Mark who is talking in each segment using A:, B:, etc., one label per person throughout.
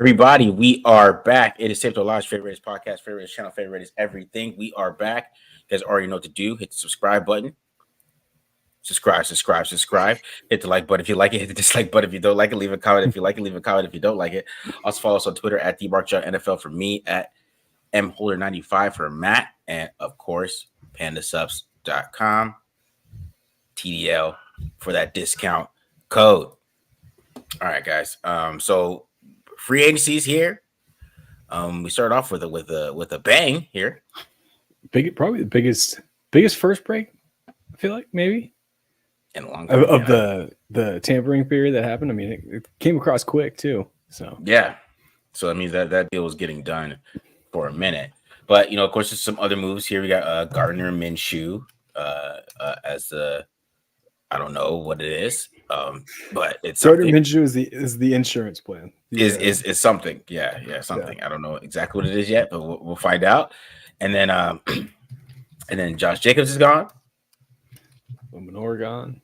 A: Everybody, we are back. It is Safe to Lodge, favorite podcast, favorite channel, favorite is everything. We are back. You guys already know what to do. Hit the subscribe button. Subscribe. Hit the like button if you like it. Hit the dislike button if you don't like it. Leave a comment if you like it. Leave a comment if you don't like it. Also follow us on Twitter at TheMarkJohnNFL for me, at MHolder95 for Matt, and of course, PandaSubs.com. TDL for that discount code. All right, guys. So free agencies here. We start off with a bang here.
B: Probably the biggest first break. I feel like maybe
A: in a long time
B: of the tampering period that happened. I mean, it came across quick too. So
A: yeah. So I mean that deal was getting done for a minute, but of course, there's some other moves here. We got Gardner Minshew as the I don't know what it is, but it's
B: Gardner Minshew is the insurance plan.
A: Is something, yeah, something. Yeah. I don't know exactly what it is yet, but we'll find out. And then Josh Jacobs is gone.
B: Lamar gone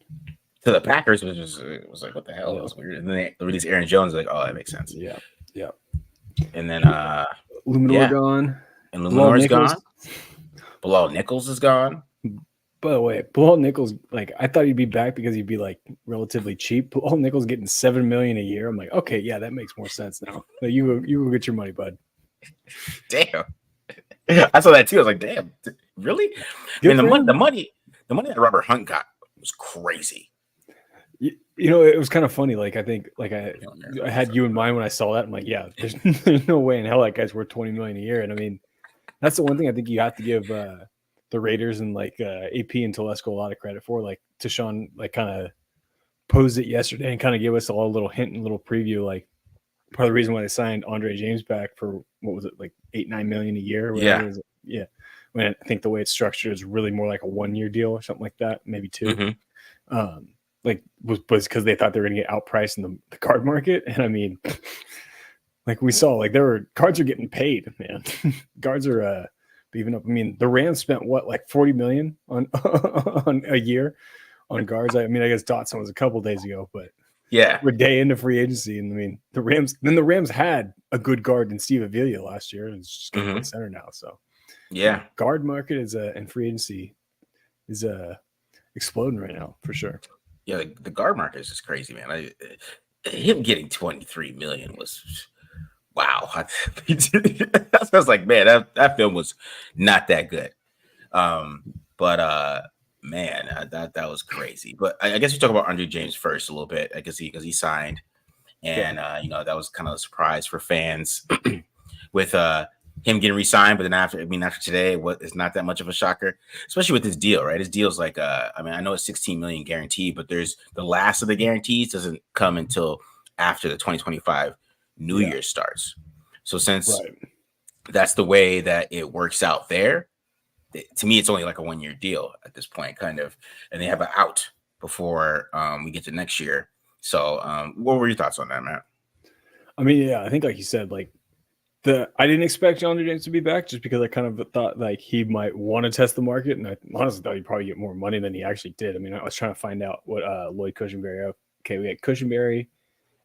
A: to the Packers, which was like, what the hell? That was weird. And then they released Aaron Jones, like, oh, that makes sense.
B: Yeah.
A: And then
B: Luminor gone,
A: and Luminor's gone. Bilal Nichols is gone.
B: By the way, Bilal Nichols, like, I thought he'd be back because he'd be like relatively cheap. Bilal Nichols getting $7 million a year. I'm like, okay, yeah, that makes more sense now. Like, you will get your money, bud.
A: Damn, I saw that too. I was like, damn, really? I mean, the money that Robert Hunt got was crazy.
B: It was kind of funny. Like, I think, like, I had you in mind when I saw that. I'm like, yeah, there's no way in hell that guy's worth $20 million a year. And I mean, that's the one thing I think you have to give the Raiders and like AP and Telesco a lot of credit for. Like, Tashawn like kind of posed it yesterday and kind of gave us all a little hint and a little preview. Like, part of the reason why they signed Andre James back for what was it, like $8-9 million a year? Yeah. When I think the way it's structured is really more like a 1-year deal or something like that, maybe 2.
A: Mm-hmm.
B: Like was because they thought they were going to get outpriced in the card market. And I mean, like we saw, like cards are getting paid, man. Guards are beefing up. I mean, the Rams spent like $40 million on on a year on guards. I mean, I guess Dotson was a couple days ago, but
A: yeah,
B: we're a day into free agency. And I mean, the Rams had a good guard in Steve Avila last year, and it's just going to play center now. So
A: yeah,
B: guard market is and free agency is exploding right now for sure.
A: Yeah, the guard market is just crazy, man. Him getting $23 million was wow. I was like, man, that film was not that good. But man, that was crazy. But I guess we talk about Andre James first a little bit. I guess because he signed, and that was kind of a surprise for fans with him getting re-signed. But then after today, it's not that much of a shocker, especially with his deal, right? His deal's like, I know it's $16 million guaranteed, but there's the last of the guarantees doesn't come until after the 2025 New Year starts. So since that's the way that it works out there, to me, it's only like a 1-year deal at this point, kind of, and they have an out before we get to next year. So what were your thoughts on that, Matt?
B: I mean, yeah, I think like you said, like, I didn't expect Andre James to be back just because I kind of thought like he might want to test the market, and I honestly thought he'd probably get more money than he actually did. I mean, I was trying to find out what Lloyd Cushenberry. Okay, we had Cushenberry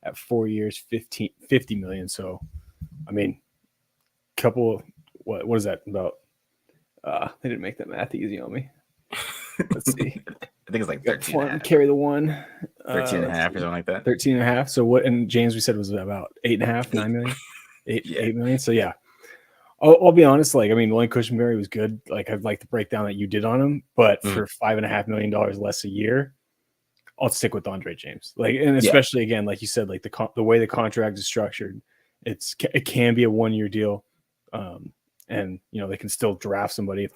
B: at 4 years, $50 million. So, I mean, what is that about? They didn't make that math easy on me. Let's see.
A: I think it's like 13.
B: Carry the one.
A: 13 and a half or something like that.
B: 13 and a half. So what? And James, we said was about 8.5, 9 million. 8 million. So yeah, I'll be honest. Like, I mean, Lloyd Cushenberry was good. Like, I'd like the breakdown that you did on him, but for $5.5 million less a year, I'll stick with Andre James. Like, and especially again, like you said, like the way the contract is structured, it can be a 1-year deal, and they can still draft somebody if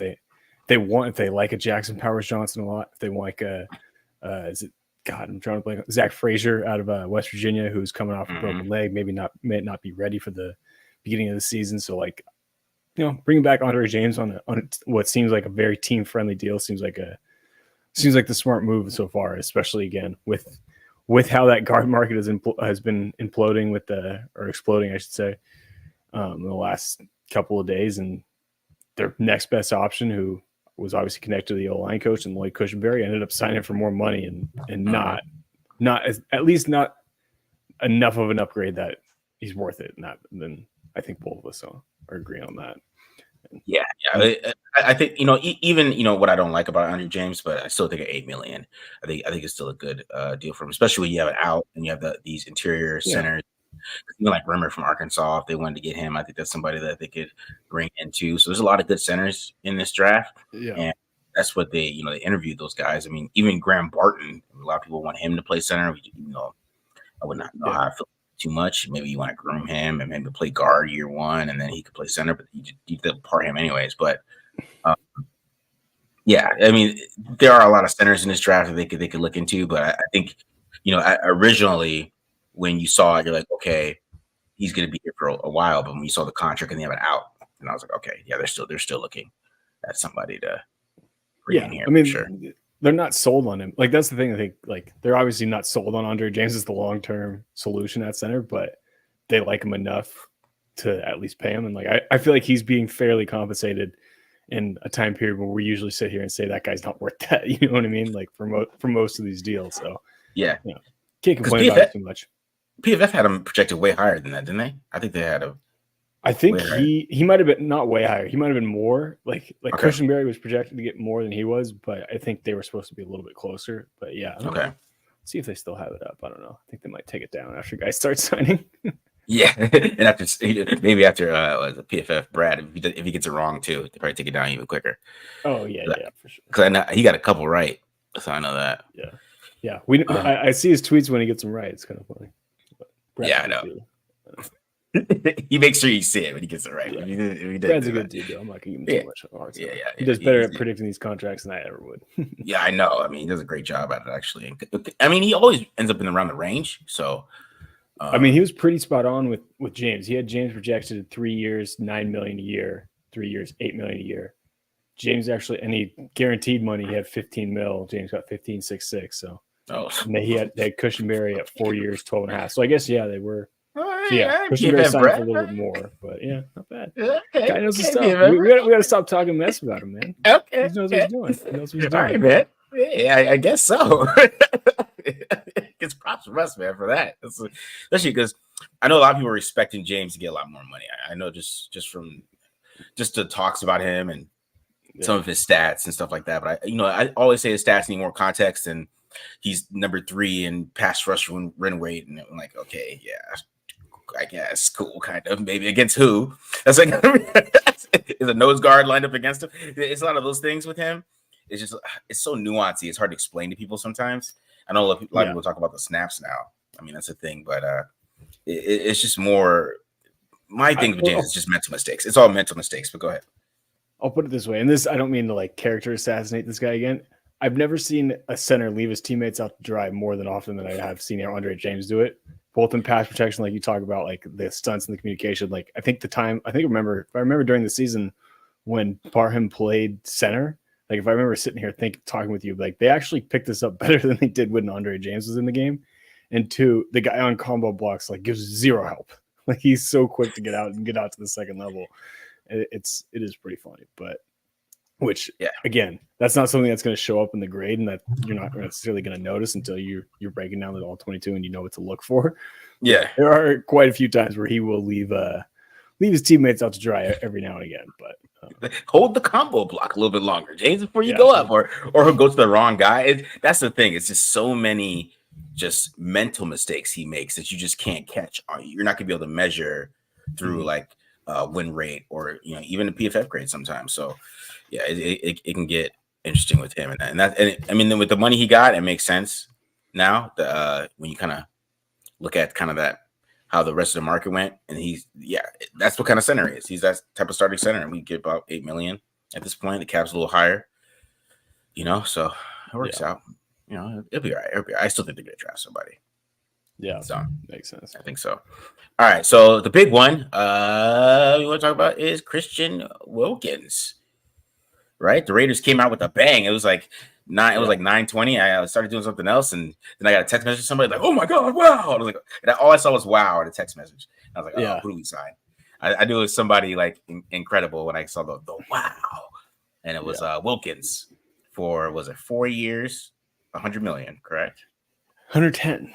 B: they want, if they like a Jackson Powers Johnson a lot, if they want like I'm trying to blank. Zach Frazier out of West Virginia, who's coming off a broken leg, may not be ready for the beginning of the season. So, like, bringing back Andre James on what seems like a very team friendly deal seems like the smart move so far, especially again with how that guard market has been imploding or exploding, I should say, in the last couple of days, and their next best option, who was obviously connected to the O-line coach and Lloyd Cushenberry, ended up signing for more money and not at least not enough of an upgrade that he's worth it. Not then I think both of us are agreeing on that.
A: Yeah. I think even what I don't like about Andrew James, but I still think at 8 million, I think it's still a good deal for him, especially when you have it out and you have these interior centers. Even like Rimmer from Arkansas, if they wanted to get him, I think that's somebody that they could bring into. So there's a lot of good centers in this draft, and that's what they interviewed those guys. I mean, even Graham Barton, a lot of people want him to play center. I would not know how I feel too much. Maybe you want to groom him and maybe play guard year one, and then he could play center, but you could part him anyways. But yeah, I mean, there are a lot of centers in this draft that they could look into, but I think originally when you saw it, you're like, okay, he's going to be here for a while. But when you saw the contract and they have it out, and I was like, okay, yeah, they're still looking at somebody to bring in here.
B: I mean,
A: sure.
B: They're not sold on him. Like that's the thing. I think like they're obviously not sold on Andre James as the long-term solution at center, but they like him enough to at least pay him. And like I feel like he's being fairly compensated in a time period where we usually sit here and say that guy's not worth that. You know what I mean? Like for most of these deals. So
A: yeah,
B: can't complain about it too much.
A: PFF had him projected way higher than that, didn't they? I think they had a.
B: I think he might have been not way higher. He might have been more like Cushenberry was projected to get more than he was, but I think they were supposed to be a little bit closer. But yeah,
A: okay.
B: Let's see if they still have it up. I don't know. I think they might take it down after guys start signing.
A: Yeah, and after the PFF Brad, if he gets it wrong too, they probably take it down even quicker.
B: Oh yeah, for sure.
A: Because I know he got a couple right, so I know that.
B: Yeah. I see his tweets when he gets them right. It's kind of funny.
A: Yeah, I know. He makes sure you see it when he gets it right.
B: Yeah. Brad's a good dude, though. I'm not gonna give him too much hard time. Yeah. He does better at predicting these contracts than I ever would.
A: Yeah, I know. I mean, he does a great job at it, actually. I mean, he always ends up in around the range. So,
B: I mean, he was pretty spot on with James. He had James projected at 3 years, $9 million a year, 3 years, $8 million a year. James actually, and he guaranteed money. He had 15 mil. James got 15.66. So, and they had Cushenberry at 4 years, 12.5. So I guess they were. Cushenberry signed for a little bit more, but not bad.
A: Okay,
B: guy knows his stuff. We got to stop talking mess about him, man.
A: Okay,
B: he knows what he's doing. He knows what he's doing.
A: All right, man. Yeah, I guess so. It's props from us, man, for that. Especially because I know a lot of people are expecting James to get a lot more money. I know just from the talks about him and some of his stats and stuff like that. But I always say his stats need more context, and he's number 3 in pass rush run rate, and I'm like, okay, yeah. I guess cool, kind of maybe against who? That's like is a nose guard lined up against him. It's a lot of those things with him. It's so nuanced. It's hard to explain to people sometimes. I know a lot of people talk about the snaps now. I mean, that's a thing, but it's just more. My thing with James is just mental mistakes. It's all mental mistakes. But go ahead.
B: I'll put it this way, and this I don't mean to like character assassinate this guy again. I've never seen a center leave his teammates out to dry more than often than I have seen Andre James do it. Both in pass protection, like you talk about, like the stunts and the communication. Like I remember during the season when Parham played center. Like if I remember sitting here talking with you, like they actually picked this up better than they did when Andre James was in the game. And 2, the guy on combo blocks like gives zero help. Like he's so quick to get out to the second level. It is pretty funny, but again, that's not something that's going to show up in the grade, and that you're not necessarily going to notice until you're breaking down the all 22 and you know what to look for.
A: Yeah,
B: there are quite a few times where he will leave his teammates out to dry every now and again. But
A: hold the combo block a little bit longer, James, before you go up, or he'll go to the wrong guy. That's the thing. It's just so many just mental mistakes he makes that you just can't catch. You're not going to be able to measure through like win rate or even the PFF grade sometimes. So. Yeah, it can get interesting with him, and I mean, then with the money he got, it makes sense now. When you kind of look at kind of that how the rest of the market went, and that's what kind of center he is. He's that type of starting center, and we get about 8 million at this point. The cap's a little higher, so it works out. It'll be all right. I still think they're gonna draft somebody.
B: Yeah,
A: so
B: makes sense.
A: I think so. All right, so the big one we want to talk about is Christian Wilkins. Right, the Raiders came out with a bang. It was like 9:20. I started doing something else, and then I got a text message from somebody like, "Oh my god, wow!" I was like, all I saw was "wow" in a text message. I was like, "Oh, who do we sign?" I knew it was somebody like incredible when I saw the wow, and it was Wilkins for 4 years, 100 million, correct?
B: 110.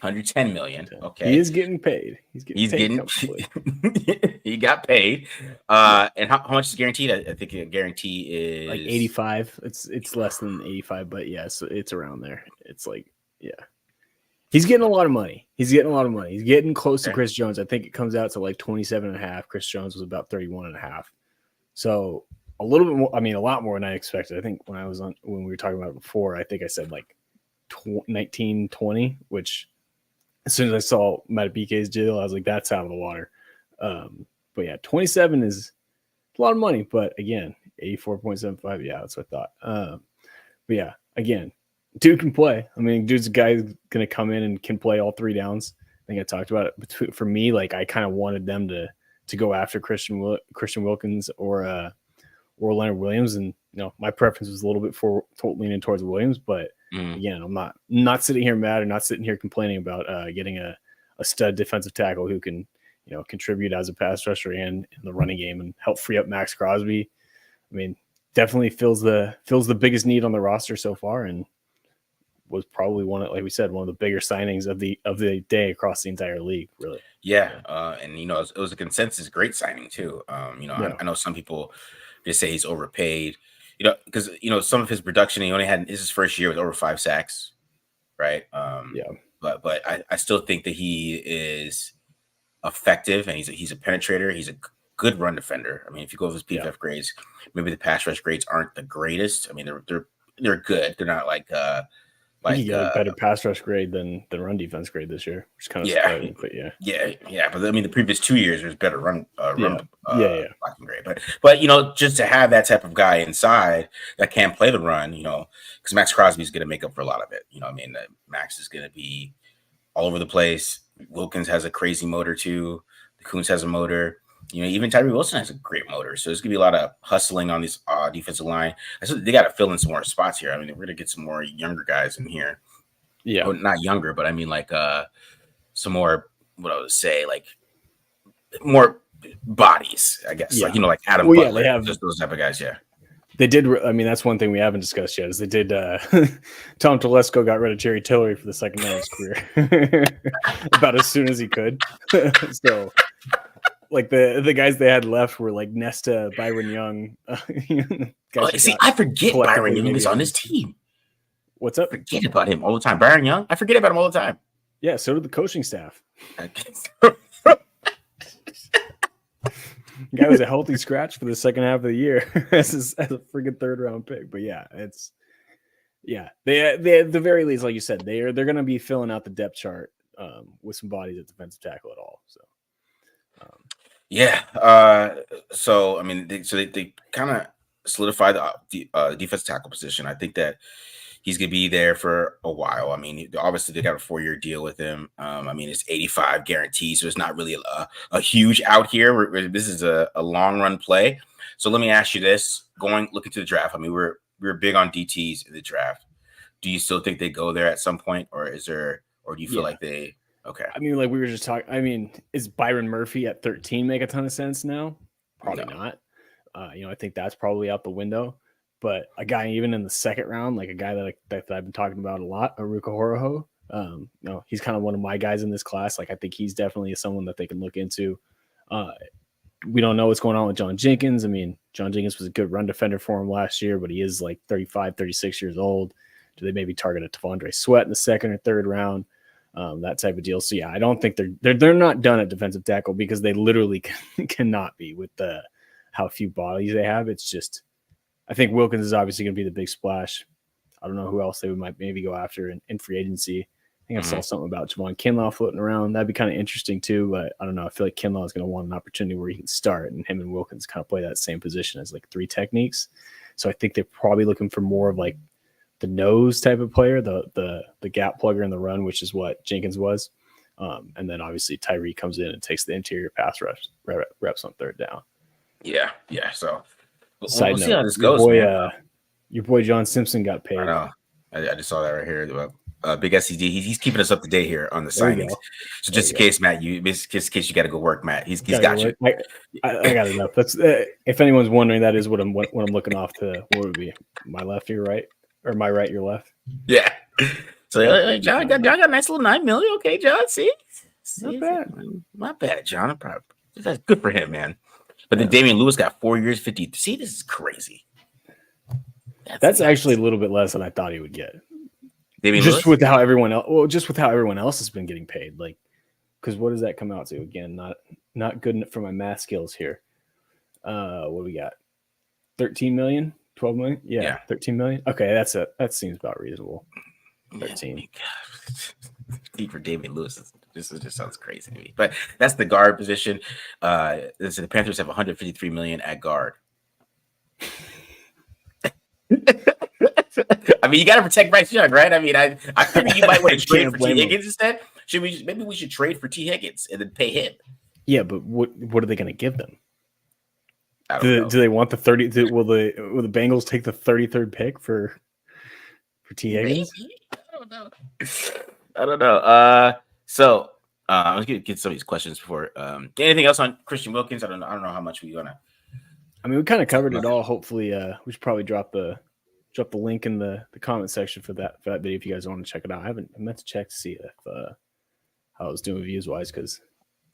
A: 110 million. Okay.
B: He is getting paid. He's getting
A: he got paid. And how much is guaranteed? I think a guarantee is
B: like 85. It's less than 85, but yeah, so it's around there. It's like, yeah. He's getting a lot of money. He's getting close to Chris Jones. I think it comes out to like 27.5. Chris Jones was about 31.5. So a little bit more. I mean, a lot more than I expected. I think when we were talking about it before, I think I said like 19, 20, which as soon as I saw Matabike's deal, I was like, that's out of the water. But yeah, 27 is a lot of money. But again, 84.75. Yeah, that's what I thought. But yeah, again, dude can play. I mean, dude's a guy who's going to come in and can play all 3 downs. I think I talked about it. But for me, like I kind of wanted them to go after Christian Wilkins or Leonard Williams, and my preference was a little bit leaning towards Williams. But again, I'm not sitting here mad or not sitting here complaining about getting a stud defensive tackle who can contribute as a pass rusher and in the running game and help free up Max Crosby. I mean, definitely fills the biggest need on the roster so far, and was probably like we said, one of the bigger signings of the day across the entire league, really.
A: Yeah. And it was a consensus great signing too. I know some people just say he's overpaid, because some of his production, he only had his first year with over 5 sacks, right? But I still think that he is effective, and he's a penetrator. He's a good run defender. I mean, if you go with his PFF grades, maybe the pass rush grades aren't the greatest. I mean, they're good. They're not like
B: he got a better pass rush grade than run defense grade this year, which is kind of surprising. But
A: yeah. But I mean, the previous 2 years was better run blocking grade. But just to have that type of guy inside that can play the run, because Max Crosby is going to make up for a lot of it. Max is going to be all over the place. Wilkins has a crazy motor too. The Kuntz has a motor. Even Tyree Wilson has a great motor. So there's going to be a lot of hustling on this defensive line. They got to fill in some more spots here. I mean, we're going to get some more younger guys in here.
B: Yeah.
A: Well, not younger, but I mean, like some more, what I would say, like more bodies, I guess.
B: Yeah.
A: Like Adam Butler.
B: They have
A: just those type of guys, yeah.
B: They did. I mean, that's one thing we haven't discussed yet is they did. Tom Telesco got rid of Jerry Tillery for the second time in his career about as soon as he could. So, like the guys they had left were like Nesta, Byron Young.
A: I forget Byron Young is on this team.
B: What's up?
A: I forget about him all the time. Byron Young, I forget about him all the time.
B: Yeah, so did the coaching staff. Guy was a healthy scratch for the second half of the year as a freaking 3rd round pick. But yeah, they at the very least, like you said, they're going to be filling out the depth chart with some bodies at defensive tackle at all. So.
A: So I mean, they kind of solidified the defensive tackle position. I think that he's gonna be there for a while. I mean, obviously they got a 4-year deal with him. I mean, it's 85 guaranteed, so it's not really a huge out here. This is a long run play. So let me ask you this: looking to the draft. I mean, we were big on DTs in the draft. Do you still think they go there at some point, or do you feel like they? Okay.
B: I mean, like we were just talking. I mean, is Byron Murphy at 13 make a ton of sense now? Probably not. I think that's probably out the window. But a guy even in the 2nd round, like a guy that I've been talking about a lot, Aruka Horoho, he's kind of one of my guys in this class. Like I think he's definitely someone that they can look into. We don't know what's going on with John Jenkins. I mean, John Jenkins was a good run defender for him last year, but he is like 35, 36 years old. Do they maybe target a Tavondre Sweat in the 2nd or 3rd round? That type of deal. So yeah, I don't think they're not done at defensive tackle because they literally cannot be with how few bodies they have. It's just, I think Wilkins is obviously going to be the big splash. I don't know who else they might maybe go after in free agency. I think I saw something about Javon Kinlaw floating around. That'd be kind of interesting too, but I don't know. I feel like Kinlaw is going to want an opportunity where he can start, and him and Wilkins kind of play that same position as like 3 techniques. So I think they're probably looking for more of like the nose type of player, the gap plugger in the run, which is what Jenkins was. And then obviously Tyree comes in and takes the interior pass reps on 3rd down.
A: Yeah. So we'll
B: see how
A: this goes.
B: Your boy John Simpson got paid.
A: I know. I just saw that right here. Big SCD. He's keeping us up to date here on the signings. So just in case, Matt, in case you got to go work, Matt, he's got you.
B: I got enough. That's if anyone's wondering, that is what I'm looking off to. What would it be? My left, your right, or my right, your left?
A: Yeah. So John got a nice little $9 million. Okay, John, see,
B: not bad.
A: Not bad, John. That's good for him, man. But then Damian Lewis got 4 years, 50. See, this is crazy.
B: That's actually a little bit less than I thought he would get.
A: Damian
B: just
A: Lewis?
B: with how everyone else, well, just with how everyone else has been getting paid, like, because what does that come out to? Again, not good for my math skills here. What do we got? 13 million, 12 million? Yeah. 13 million. Okay, that seems about reasonable. 13.
A: Yeah, for Damian Lewis, this just sounds crazy to me. But that's the guard position. The Panthers have 153 million at guard. I mean, you got to protect Bryce Young, right? I mean, I think you might want to trade for T. Higgins instead. Maybe we should trade for T. Higgins and then pay him.
B: Yeah, but what are they going to give them?
A: Do
B: they want the 30? Will the Bengals take the 33rd pick for T. Higgins?
A: Maybe. I don't know. So let's get some of these questions before. Anything else on Christian Wilkins? I don't know how much we're gonna.
B: I mean, we kind of covered it all. Hopefully, we should probably drop the link in the comment section for that video if you guys want to check it out. I meant to check to see if how it was doing views wise, because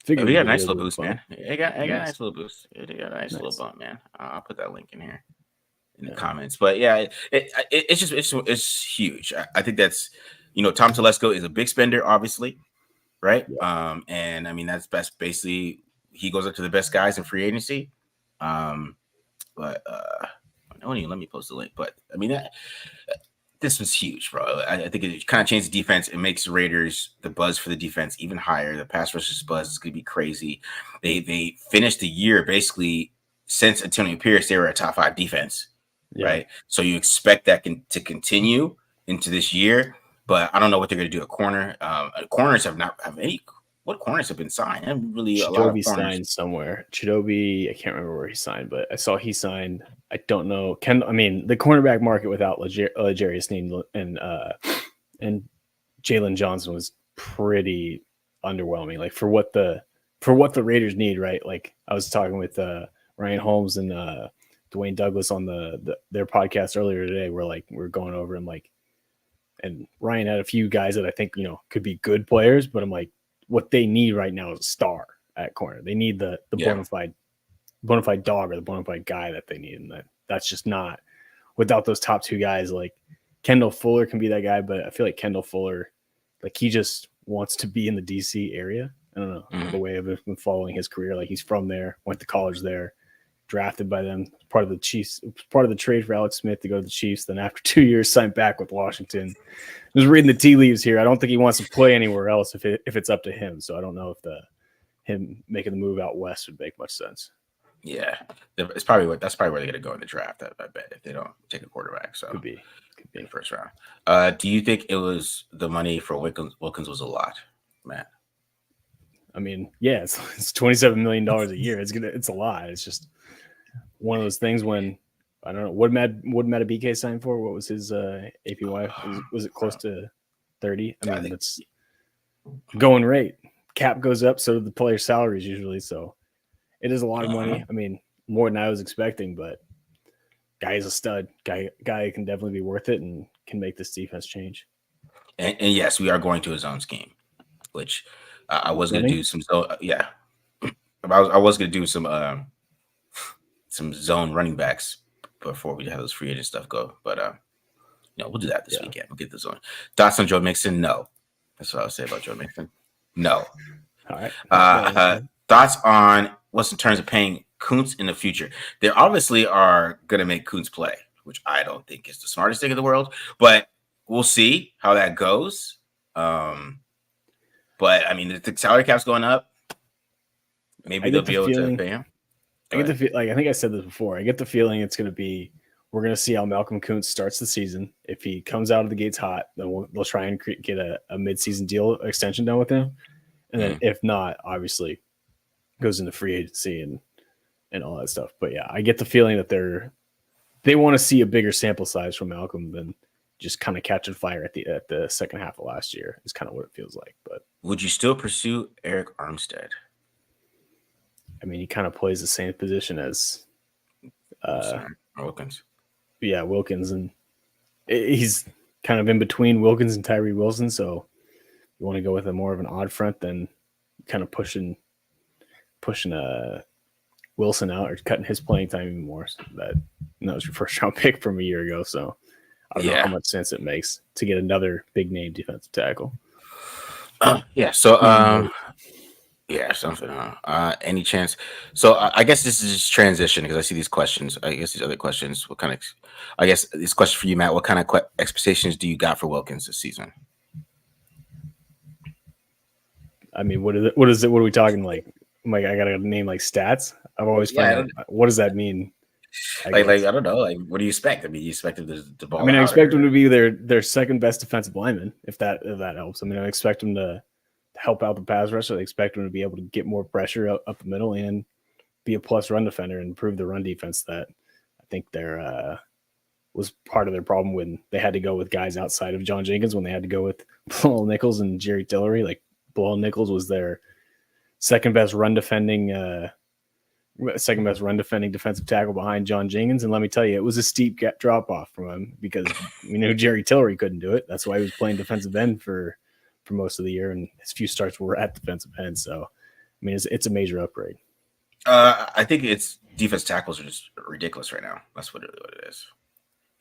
A: we got a nice little boost, man. It got a nice little boost. It got a nice little bump, man. I'll put that link in here in the comments. But yeah, it's huge. I think that's, Tom Telesco is a big spender, obviously, right? Yeah. And I mean that's basically he goes up to the best guys in free agency. But don't even let me post the link. But I mean this was huge, bro. I think it kind of changed the defense. It makes the Raiders, the buzz for the defense, even higher. The pass rushers buzz is going to be crazy. They finished the year basically since Antonio Pierce, they were a top 5 defense, right? So you expect that to continue into this year. But I don't know what they're going to do at corner. Corners have any. What corners have been signed? And really
B: Chidobe
A: a lot of corners
B: signed somewhere. Chidobe, I can't remember where he signed, but I saw he signed. I don't know. The cornerback market without L'Jarius Sneed and Jalen Johnson was pretty underwhelming. Like for what the Raiders need, right? Like I was talking with Ryan Holmes and Dwayne Douglas on their podcast earlier today. We're going over and Ryan had a few guys that I think could be good players, but I'm like, what they need right now is a star at corner. They need the bona fide dog or the bona fide guy that they need. And that's just not without those top 2 guys. Like Kendall Fuller can be that guy, but I feel like Kendall Fuller, like he just wants to be in the DC area. I don't know the way I've been following his career. Like he's from there, went to college there, drafted by them, part of the Chiefs, part of the trade for Alex Smith to go to the Chiefs. Then after 2 years, signed back with Washington. Just reading the tea leaves here. I don't think he wants to play anywhere else if it's up to him. So I don't know if him making the move out west would make much sense.
A: Yeah, that's probably where they're going to go in the draft. I bet if they don't take a quarterback, so
B: could be
A: in the first round. Do you think it was the money for Wilkins was a lot, Matt?
B: I mean, yeah, it's $27 million a year. It's a lot. It's just one of those things when. I don't know what Matabike signed for. What was his APY? Was it close to 30? I mean, that's going rate. Cap goes up, so do the players' salaries usually. So it is a lot of money. I mean, more than I was expecting, but guy is a stud. Guy can definitely be worth it and can make this defense change.
A: And yes, we are going to a zone scheme, which I was going to do some. So yeah, I was going to do some zone running backs before we have those free agent stuff go. But we'll do that this weekend. We'll get the zone. Thoughts on Joe Mixon? No. That's what I would say about Joe Mixon. No.
B: All right.
A: Thoughts on what's in terms of paying Kuntz in the future? They obviously are going to make Kuntz play, which I don't think is the smartest thing in the world. But we'll see how that goes. But I mean, the salary cap's going up. Maybe they'll be able to pay him.
B: I think I said this before. I get the feeling it's going to be we're going to see how Malcolm Kuntz starts the season. If he comes out of the gates hot, then they'll try and get a midseason deal extension done with him. And then if not, obviously goes into free agency and all that stuff. But yeah, I get the feeling that they want to see a bigger sample size from Malcolm than just kind of catching fire at the second half of last year is kind of what it feels like. But
A: would you still pursue Eric Armstead?
B: I mean, he kind of plays the same position as
A: Wilkins.
B: Yeah, Wilkins, and he's kind of in between Wilkins and Tyree Wilson. So you want to go with a more of an odd front than kind of pushing Wilson out or cutting his playing time even more. So that was your first round pick from a year ago. So I don't know how much sense it makes to get another big name defensive tackle.
A: So something. Any chance? So I guess this is just transition because I see these questions. I guess these other questions. What kind of? I guess this question for you, Matt. What kind of expectations do you got for Wilkins this season?
B: I mean, what is it? What is it? What are we talking like? Like I gotta name like stats. I've always found what does that mean?
A: I don't know. Like, what do you expect? I mean, you expect him to ball.
B: I mean, I expect him to be their second best defensive lineman, if that helps. I mean, I expect him to help out the pass rush. So I expect him to be able to get more pressure up the middle and be a plus run defender and improve the run defense. That I think there was part of their problem when they had to go with guys outside of John Jenkins, when they had to go with Bilal Nichols and Jerry Tillery. Like Bilal Nichols was their second best run defending defensive tackle behind John Jenkins. And let me tell you, it was a steep drop off from him because we knew Jerry Tillery couldn't do it. That's why he was playing defensive end for most of the year, and his few starts were at defensive end. So, I mean, it's a major upgrade.
A: I think it's defense tackles are just ridiculous right now. That's what it is.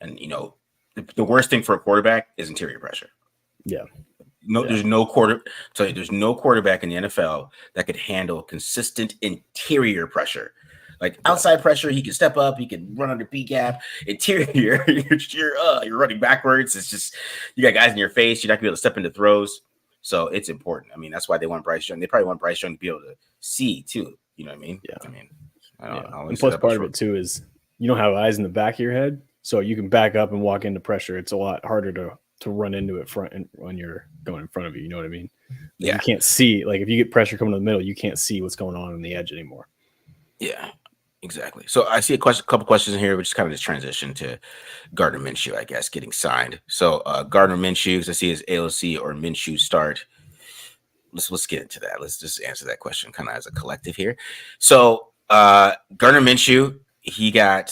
A: And the worst thing for a quarterback is interior pressure.
B: Yeah.
A: There's no quarterback in the NFL that could handle consistent interior pressure. Like outside pressure, he can step up, he can run under B gap. Interior, you're running backwards. It's just you got guys in your face. You're not gonna be able to step into throws. So it's important. I mean, that's why they want Bryce Young. They probably want Bryce Young to be able to see too. You know what I mean?
B: Yeah.
A: I mean, I don't know.
B: And plus, part of it too is you don't have eyes in the back of your head, so you can back up and walk into pressure. It's a lot harder to run into it when you're going in front of you. You know what I mean?
A: Yeah.
B: You can't see, like if you get pressure coming to the middle, you can't see what's going on the edge anymore.
A: Yeah, exactly. So I see a couple questions in here, which is kind of just transition to Gardner Minshew, I guess, getting signed. So Gardner Minshew, because I see his AOC or Minshew start. Let's get into that. Let's just answer that question kind of as a collective here. So Gardner Minshew, he got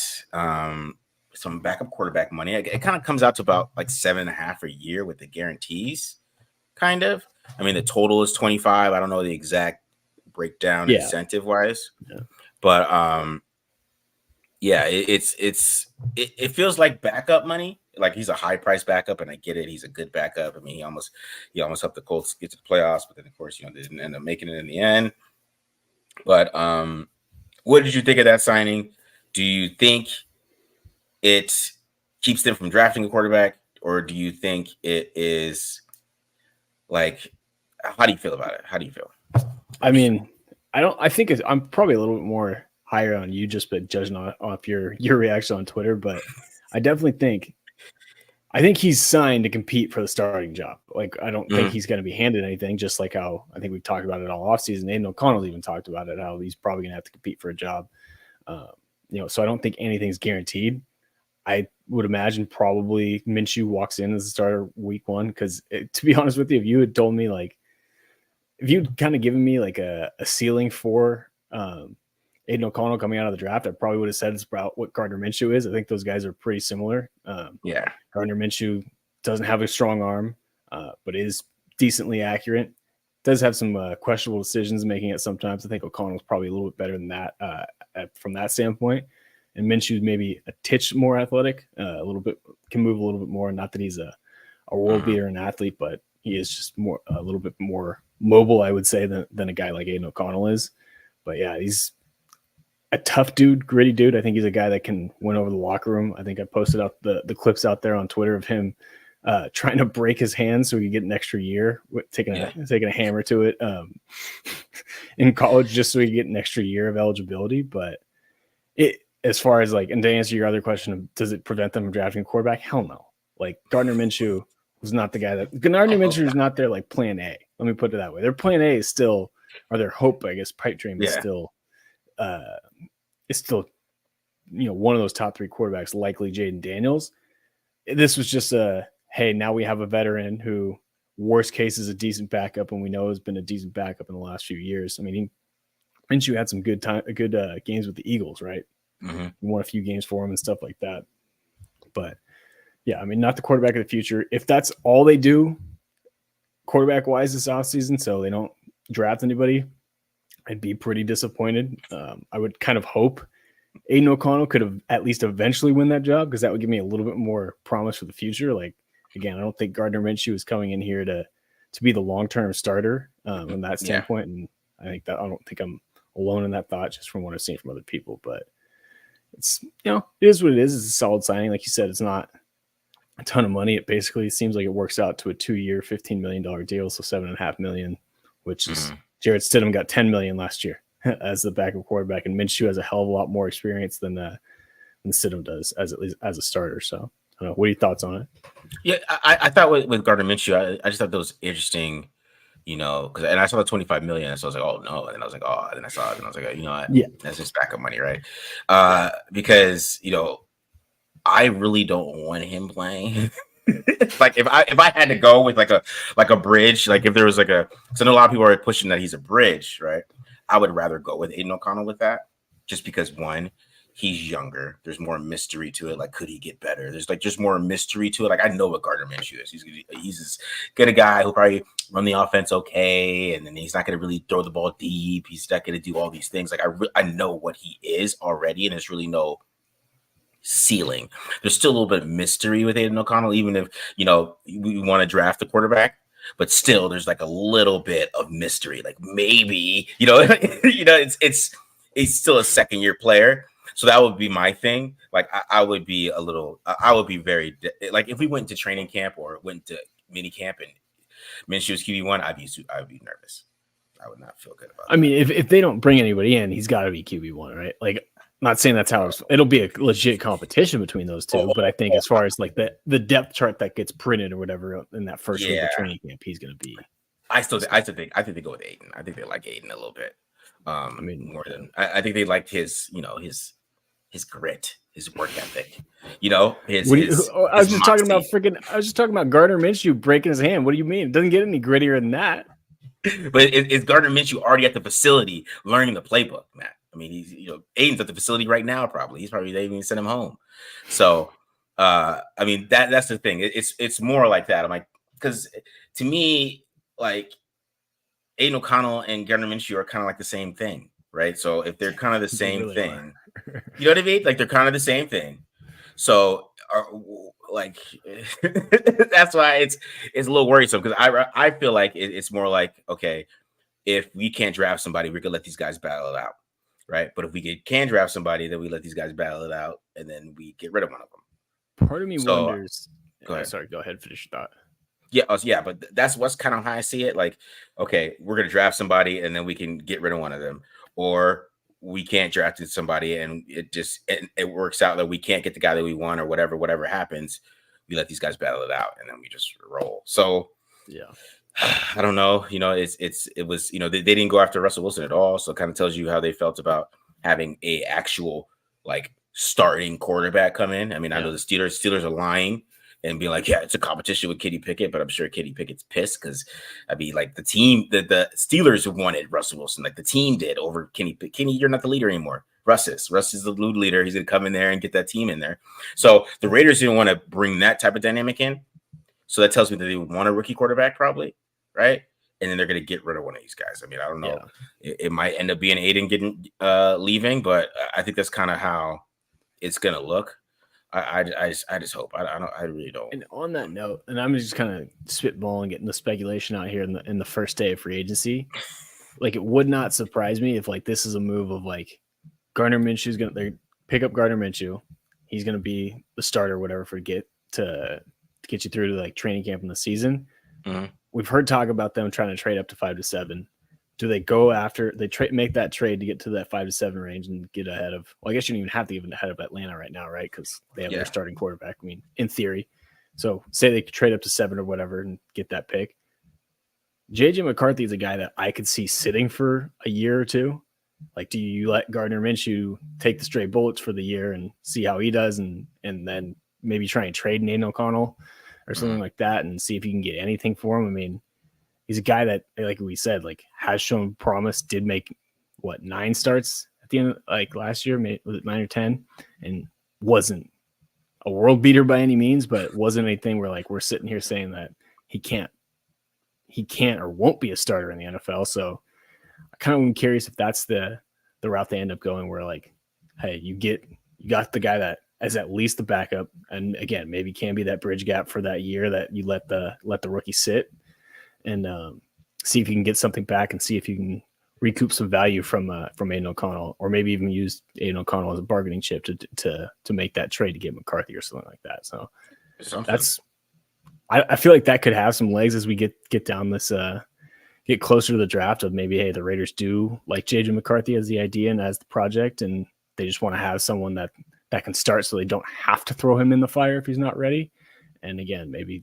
A: some backup quarterback money. It kind of comes out to about like 7.5 a year with the guarantees, kind of. I mean, the total is 25. I don't know the exact breakdown incentive wise, but it feels like backup money. Like he's a high price backup, and I get it. He's a good backup. I mean, he almost helped the Colts get to the playoffs, but then of course, they didn't end up making it in the end. But what did you think of that signing? Do you think it keeps them from drafting a quarterback, or do you think it is like, how do you feel about it? How do you feel?
B: I mean, I think I'm probably a little bit more higher on you just but judging off your reaction on Twitter, but I definitely think he's signed to compete for the starting job. Like, I don't think he's going to be handed anything, just like how I think we've talked about it all offseason. Aiden O'Connell's even talked about it, how he's probably going to have to compete for a job. So I don't think anything's guaranteed. I would imagine probably Minshew walks in as a starter week 1 because, to be honest with you, if you had told me, like, if you'd kind of given me like a ceiling for Aiden O'Connell coming out of the draft, I probably would have said it's about what Gardner Minshew is. I think those guys are pretty similar. Gardner Minshew doesn't have a strong arm, but is decently accurate. Does have some questionable decisions making it sometimes. I think O'Connell's probably a little bit better than that from that standpoint. And Minshew's maybe a titch more athletic, a little bit, can move a little bit more. Not that he's a world beater and athlete, but he is just a little bit more mobile, I would say, than a guy like Aiden O'Connell is. But yeah, he's a tough dude, gritty dude. I think he's a guy that can win over the locker room. I think I posted out the clips out there on Twitter of him trying to break his hand so he could get an extra year, taking a hammer to it in college just so he could get an extra year of eligibility. But as far as like, and to answer your other question of does it prevent them from drafting a quarterback? Hell no. Like Gardner Minshew was not the guy Minshew is not their like plan A. Let me put it that way. Their plan A is still, or their hope, I guess, pipe dream is still, one of those top 3 quarterbacks, likely Jaden Daniels. This was just hey, now we have a veteran who, worst case, is a decent backup, and we know has been a decent backup in the last few years. I mean, Minshew had some good games with the Eagles, right? He won a few games for him and stuff like that. But Yeah, I mean, not the quarterback of the future. If that's all they do quarterback wise this offseason, so they don't draft anybody, I'd be pretty disappointed. I would kind of hope Aiden O'Connell could have at least eventually win that job, because that would give me a little bit more promise for the future. Like, again, I don't think Gardner Minshew is coming in here to be the long-term starter from that standpoint. And I don't think I'm alone in that thought, just from what I've seen from other people. But it's, it is what it is. It's a solid signing. Like you said, it's not a ton of money. It basically seems like it works out to a 2-year, $15 million deal. So $7.5 million, which is Jarrett Stidham got $10 million last year as the backup quarterback, and Minshew has a hell of a lot more experience than Stidham does as a starter. So I don't know. What are your thoughts on it?
A: Yeah, I thought with Gardner Minshew, I just thought that was interesting, and I saw the 25 million, so I was like, oh no, and then I was like, oh, and then I saw it, and I was like, you know what, that's just backup money, right? Because I really don't want him playing. Like if I had to go with like a bridge, like if there was because I know a lot of people are pushing that he's a bridge, right? I would rather go with Aiden O'Connell with that, just because one, he's younger. There's more mystery to it. Like, could he get better? There's just more mystery to it. Like, I know what Gardner Minshew is. He's as good a guy who'll probably run the offense okay, and then he's not going to really throw the ball deep. He's not going to do all these things. Like, I know what he is already, and there's really no ceiling. There's still a little bit of mystery with Aiden O'Connell, even if we want to draft the quarterback. But still, there's like a little bit of mystery. Like maybe, it's still a second-year player. So that would be my thing. Like I would be very like if we went to training camp or went to mini camp and Minshew was QB1, I'd be nervous. I would not feel good about that.
B: I mean, if they don't bring anybody in, he's got to be QB1, right? Like, I'm not saying that's how it'll be a legit competition between those two, but I think as far as like the depth chart that gets printed or whatever in that first week of training camp, he's going to be.
A: I think they go with Aiden. I think they like Aiden a little bit. More than I think they liked his grit, his work ethic. I was just talking about Gardner Minshew breaking his hand. What do you mean? It doesn't get any grittier than that. But is Gardner Minshew already at the facility learning the playbook, Matt? I mean, he's Aiden's at the facility right now. They even sent him home. So I mean that's the thing. It's more like that. I'm like, because to me, like Aiden O'Connell and Gardner Minshew are kind of like the same thing, right? So if they're kind of the same really thing, you know what I mean? Like they're kind of the same thing. So that's why it's a little worrisome, because I feel like it's more like, okay, if we can't draft somebody, we could let these guys battle it out, right? But if we can draft somebody, then we let these guys battle it out, and then we get rid of one of them.
B: Part of me wonders. Go ahead. Sorry, go ahead. Finish your thought.
A: Yeah, but that's what's kind of how I see it. Like, okay, we're gonna draft somebody, and then we can get rid of one of them, or we can't draft somebody, and it works out that we can't get the guy that we want, or whatever happens, we let these guys battle it out, and then we just roll. So
B: yeah.
A: I don't know. It was they didn't go after Russell Wilson at all, so it kind of tells you how they felt about having a actual like starting quarterback come in. I mean, I know the Steelers are lying and being like, yeah, it's a competition with Kenny Pickett, but I'm sure Kenny Pickett's pissed because I mean, like the team, the Steelers wanted Russell Wilson, like the team did, over Kenny. Kenny, you're not the leader anymore. Russ is the leader. He's gonna come in there and get that team in there. So the Raiders didn't want to bring that type of dynamic in. So that tells me that they would want a rookie quarterback, probably, right? And then they're going to get rid of one of these guys. I mean, I don't know. Yeah. It might end up being Aiden leaving, but I think that's kind of how it's going to look. I just hope. I really don't.
B: And on that note, and I'm just kind of spitballing, getting the speculation out here in the first day of free agency. Like, it would not surprise me if like this is a move of like Gardner Minshew's going to pick up Gardner Minshew. He's going to be the starter, whatever, to get you through to like training camp in the season. Mm-hmm. We've heard talk about them trying to trade up to 5 to 7. Do they go after make that trade to get to that 5 to 7 range and get ahead of? Well, I guess you don't even have to get ahead of Atlanta right now, right? Because they have their starting quarterback. I mean, in theory. So say they could trade up to 7 or whatever and get that pick. JJ McCarthy is a guy that I could see sitting for a year or two. Like, do you let Gardner Minshew take the straight bullets for the year and see how he does, and then maybe try and trade Aiden O'Connell or something like that and see if you can get anything for him? I mean, he's a guy that, like we said, like has shown promise, did make 9 starts at the end, like last year, was it 9 or 10, and wasn't a world beater by any means, but it wasn't anything where like we're sitting here saying that he can't or won't be a starter in the NFL. So I kind of am curious if that's the route they end up going, where like, hey, you got the guy that as at least the backup, and again, maybe can be that bridge gap for that year that you let the rookie sit, and see if you can get something back and see if you can recoup some value from Aiden O'Connell, or maybe even use Aiden O'Connell as a bargaining chip to make that trade to get McCarthy or something like that. So that's, I feel like that could have some legs as we get down this, get closer to the draft of maybe, hey, the Raiders do like JJ McCarthy as the idea and as the project, and they just want to have someone that can start so they don't have to throw him in the fire if he's not ready. And again, maybe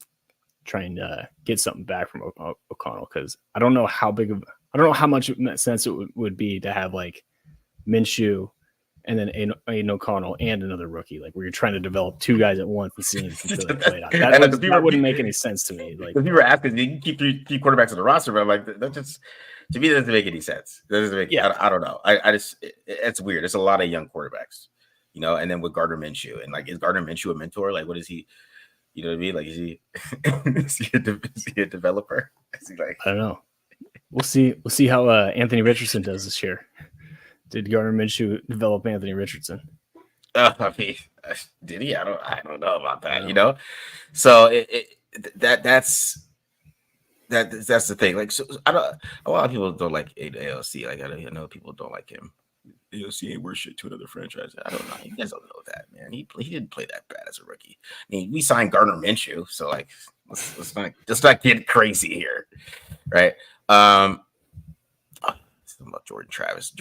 B: trying to get something back from O'Connell, because I don't know how much sense it would be to have like Minshew and then Aiden O'Connell and another rookie, like where you're trying to develop two guys at once and seeing if they play out. That wouldn't make any sense to me. Like,
A: if you were asking, you keep three quarterbacks on the roster, but I'm like, that just, to me, that doesn't make any sense. That doesn't make. Yeah. I don't know. I just, it's weird. There's a lot of young quarterbacks, you know, and then with Gardner Minshew, and like, is Gardner Minshew a mentor? Like, what is he? You know what I mean? Like, is he a developer? Is he like?
B: I don't know. We'll see how Anthony Richardson does this year. Did Gardner Minshew develop Anthony Richardson?
A: I mean, did he? I don't know about that. You know, so that's the thing. Like, so a lot of people don't like AOC. Like, I know people don't like him. AOC ain't worth shit to another franchise. I don't know. You guys don't know that, man. He didn't play that bad as a rookie. I mean, we signed Gardner Minshew, so like, let's not get crazy here, right? About Jordan Travis.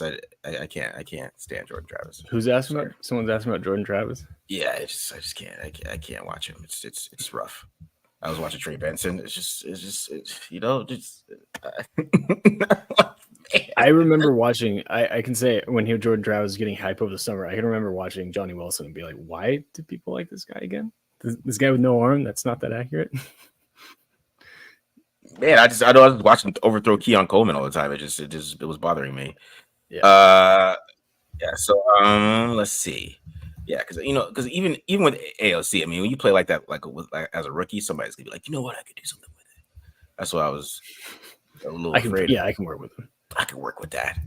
A: I can't stand Jordan Travis.
B: Who's asking about? Someone's asking about Jordan Travis.
A: Yeah, I just can't. I can't watch him. It's rough. I was watching Trey Benson. It's just you know,
B: I remember watching. I can say when Jordan Travis was getting hype over the summer, I can remember watching Johnny Wilson and be like, "Why do people like this guy again? This guy with no arm? That's not that accurate."
A: Man, I know I was watching overthrow Keon Coleman all the time. It was bothering me.
B: Yeah.
A: So let's see. Yeah, because even with AOC, I mean, when you play like that, like as a rookie, somebody's gonna be like, you know what, I could do something with it. That's why I was a little afraid.
B: Yeah, I can work with him.
A: I can work with that.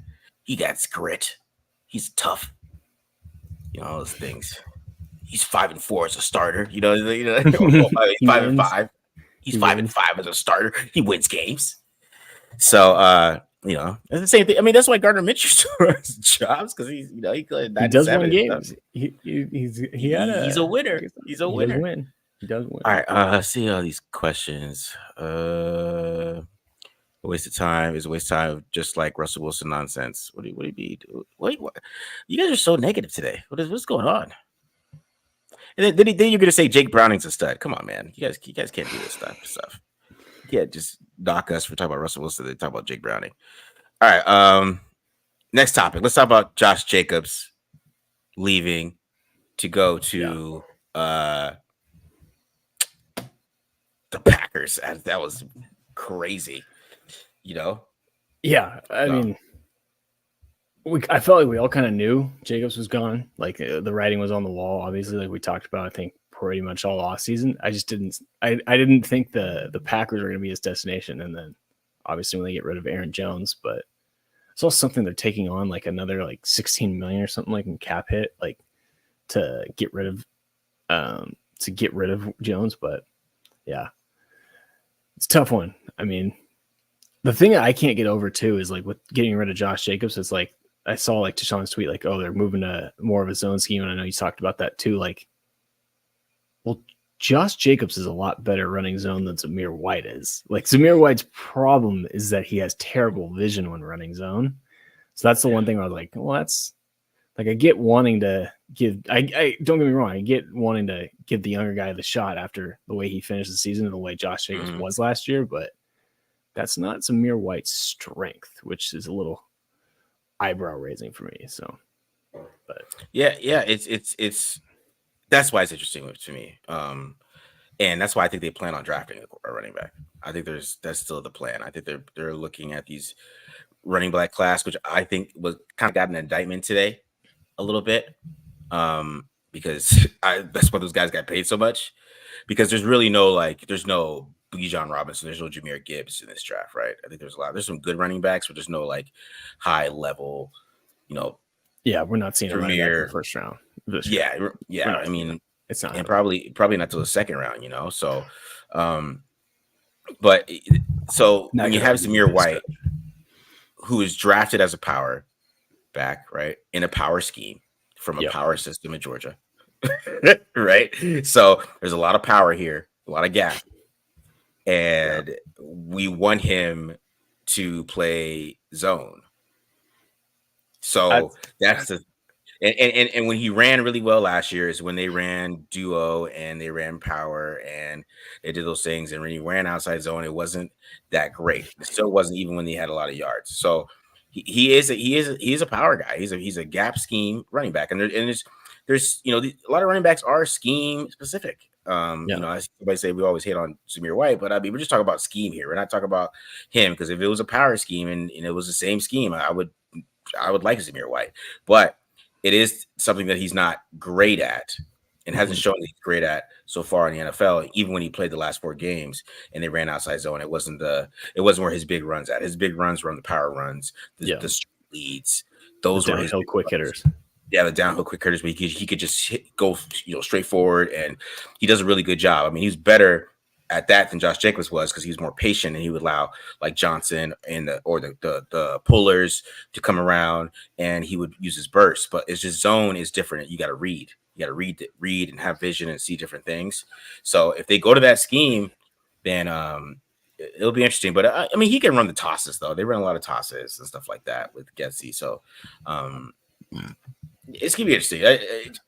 A: He got grit. He's tough. You know, all those things. He's 5-4 as a starter. He's 5-5. He's 5-5 as a starter. He wins games. So it's the same thing. I mean, that's why Gardner Minshew has jobs, because he
B: does win games. He's a
A: winner. He's a winner.
B: He does win.
A: All right. See all these questions. A waste of time is a waste of time, just like Russell Wilson nonsense. What do you mean? What? You guys are so negative today. What's going on? And then you're gonna say Jake Browning's a stud. Come on, man. You guys can't do this stuff. Yeah, just knock us for talking about Russell Wilson. They talk about Jake Browning. All right. Next topic. Let's talk about Josh Jacobs leaving to go to the Packers. That was crazy. You know?
B: Yeah, I mean, I felt like we all kind of knew Jacobs was gone. Like the writing was on the wall, obviously, like we talked about, I think, pretty much all off season. I just didn't think the Packers were going to be his destination. And then obviously when they get rid of Aaron Jones, but it's also something they're taking on like another like 16 million or something like in cap hit, like to get rid of Jones. But yeah, it's a tough one. I mean, the thing that I can't get over too is like with getting rid of Josh Jacobs, it's like I saw like Deshaun's tweet, like, oh, they're moving to more of a zone scheme. And I know you talked about that too. Like, well, Josh Jacobs is a lot better running zone than Zamir White is. Like Zamir White's problem is that he has terrible vision when running zone. So that's the one thing where I was like, well, that's like, I get wanting to give, I don't get me wrong. I get wanting to give the younger guy the shot after the way he finished the season and the way Josh Jacobs was last year, but that's not Zamir White's strength, which is a little eyebrow raising for me. So, but
A: yeah, it's that's why it's interesting to me. And that's why I think they plan on drafting a running back. I think that's still the plan. I think they're looking at these running back class, which I think was kind of got an indictment today a little bit. because that's why those guys got paid so much. Because there's really there's no Bijan Robinson, there's no Jahmyr Gibbs in this draft, right? I think there's some good running backs, but there's no like high level, you know,
B: Yeah, we're not seeing a running back in the
A: premier.
B: first round. This year.
A: Yeah. I mean,
B: it's not,
A: and probably not till the second round, So, but so when you have Zamir White, who is drafted as a power back, right, in a power scheme from a power system in Georgia, right? So there's a lot of power here, a lot of gap, and we want him to play zone. So that's the and when he ran really well last year is when they ran duo and they ran power and they did those things. And when he ran outside zone, it wasn't that great. It still wasn't even when he had a lot of yards. So he is a power guy. He's a gap scheme running back. And there's a lot of running backs are scheme specific. As everybody say, we always hate on Zamir White, but I mean, we're just talking about scheme here. We're not talking about him, because if it was a power scheme and it was the same scheme, I would like Zamir White, but it is something that he's not great at and hasn't shown he's great at so far in the NFL. Even when he played the last 4 games and they ran outside zone, it wasn't where his big runs at. His big runs were on the power runs, the street leads. Those were his
B: quick hitters.
A: Yeah, the downhill quick hitters. But he could just go straight forward, and he does a really good job. I mean, he's better at that than Josh Jacobs was, because he was more patient and he would allow like Johnson and the pullers to come around, and he would use his burst. But it's just zone is different. You got to read. You got to read and have vision and see different things. So if they go to that scheme, then it'll be interesting. But I mean, he can run the tosses though. They run a lot of tosses and stuff like that with Getsy. So it's gonna be interesting.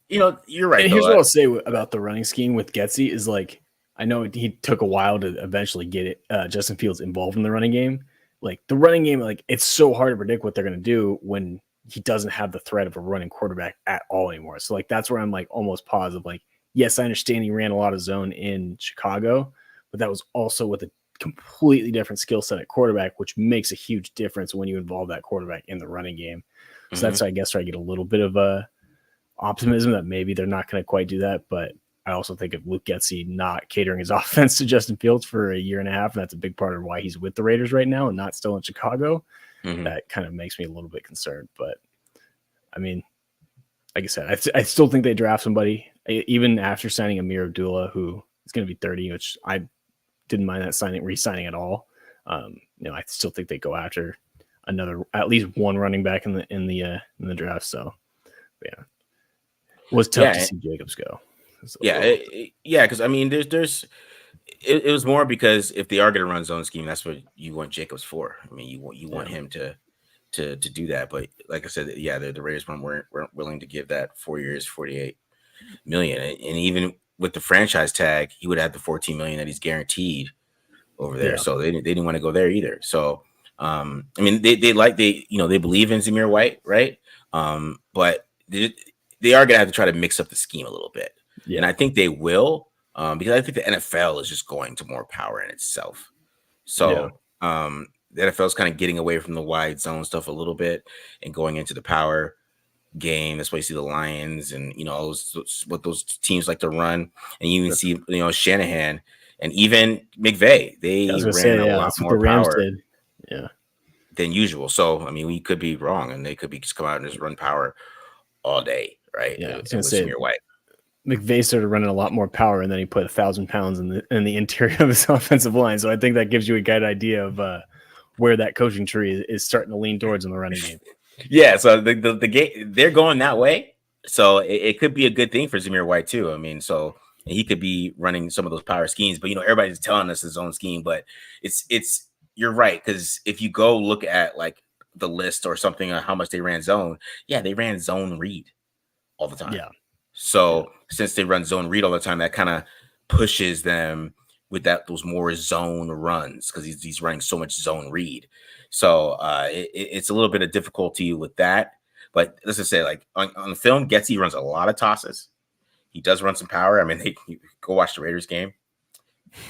A: You're right.
B: And here's what I'll say about the running scheme with Getsy is, like, I know he took a while to eventually get Justin Fields involved in the running game. Like the running game, like it's so hard to predict what they're going to do when he doesn't have the threat of a running quarterback at all anymore. So like that's where I'm like almost positive. Like, yes, I understand he ran a lot of zone in Chicago, but that was also with a completely different skill set at quarterback, which makes a huge difference when you involve that quarterback in the running game. So that's, I guess, where I get a little bit of optimism that maybe they're not going to quite do that, but I also think of Luke Getsy not catering his offense to Justin Fields for a year and a half, and that's a big part of why he's with the Raiders right now and not still in Chicago. That kind of makes me a little bit concerned. But, I mean, like I said, I still think they draft somebody, even after signing Amir Abdullah, who is going to be 30, which I didn't mind that re-signing at all. I still think they go after at least one running back in the draft. So, yeah, it was tough to see Jacobs go.
A: Because I mean, there's it was more because if they are going to run zone scheme, that's what you want Jacobs for. I mean, you want him to do that. But like I said, the Raiders weren't willing to give that 4 years, $48 million, and even with the franchise tag, he would have the $14 million that he's guaranteed over there. So they didn't want to go there either. So I mean, they believe in Zamir White, right? But they are going to have to try to mix up the scheme a little bit. Yeah. And I think they will, because I think the NFL is just going to more power in itself. So the NFL is kind of getting away from the wide zone stuff a little bit and going into the power game. That's why you see the Lions and what those teams like to run. And you even see Shanahan and even McVay. They ran a lot more power than usual. So I mean, we could be wrong, and they could be just come out and just run power all day, right?
B: Yeah, I was gonna say White. McVay started running a lot more power, and then he put 1,000 pounds in the interior of his offensive line. So I think that gives you a good idea of where that coaching tree is starting to lean towards in the running game.
A: Yeah, so the game, they're going that way. So it could be a good thing for Zamir White too. I mean, so he could be running some of those power schemes, but everybody's telling us his own scheme. But it's you're right, because if you go look at like the list or something on how much they ran zone, they ran zone read all the time. Yeah. So since they run zone read all the time, that kind of pushes them with those more zone runs, because he's running so much zone read. So it's a little bit of difficulty with that. But let's just say, like on the film, Getsy runs a lot of tosses. He does run some power. I mean, you go watch the Raiders game.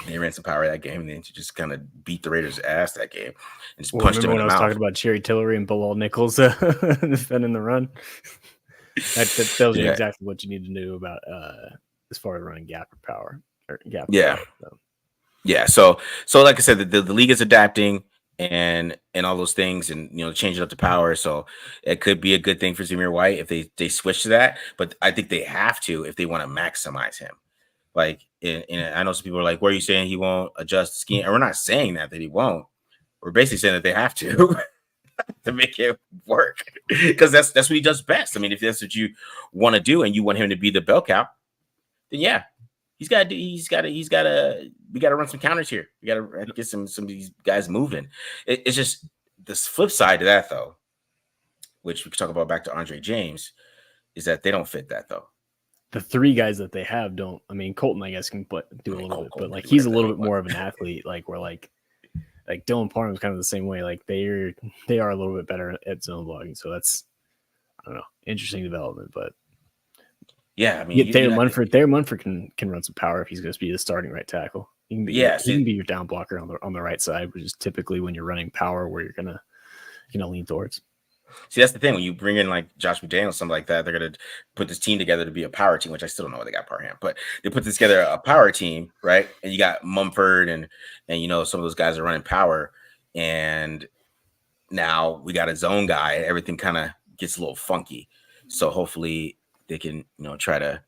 A: They ran some power that game, and then just kind of beat the Raiders' ass that game and just punched them in the mouth.
B: When I was talking about Cherry Tillery and Bilal Nichols defending the run. That tells you
A: Yeah.
B: exactly what you need to know about as far as running gap or power or gap.
A: Yeah.
B: Power, so.
A: Yeah. So like I said, the league is adapting and all those things, and changing up the power. So it could be a good thing for Zamir White if they switch to that. But I think they have to if they want to maximize him. Like, I know some people are like, "Where are you saying he won't adjust the scheme?" And we're not saying that he won't. We're basically saying that they have to to make it work, because that's what he does best. I mean, if that's what you want to do and you want him to be the bell cow, then yeah, we got to run some counters here. We got to get some of these guys moving. It's just this flip side to that, though, which we could talk about back to Andre James, is that they don't fit that though.
B: The three guys that they have don't. I mean, Colton, I guess, can do a little bit, but like he's a little bit more of an athlete. Like we're like Dylan Parham's kind of the same way. Like they are a little bit better at zone blocking. So that's, I don't know, interesting development. But
A: yeah, I mean,
B: Thayer Munford can run some power if he's going to be the starting right tackle. He can be your down blocker on the right side, which is typically when you're running power where you're gonna lean towards.
A: See, that's the thing. When you bring in like Josh McDaniels, something like that, they're going to put this team together to be a power team, which I still don't know where they got Parham, but they put this together a power team, right? And you got Mumford and some of those guys are running power, and now we got a zone guy. And everything kind of gets a little funky. So hopefully they can try to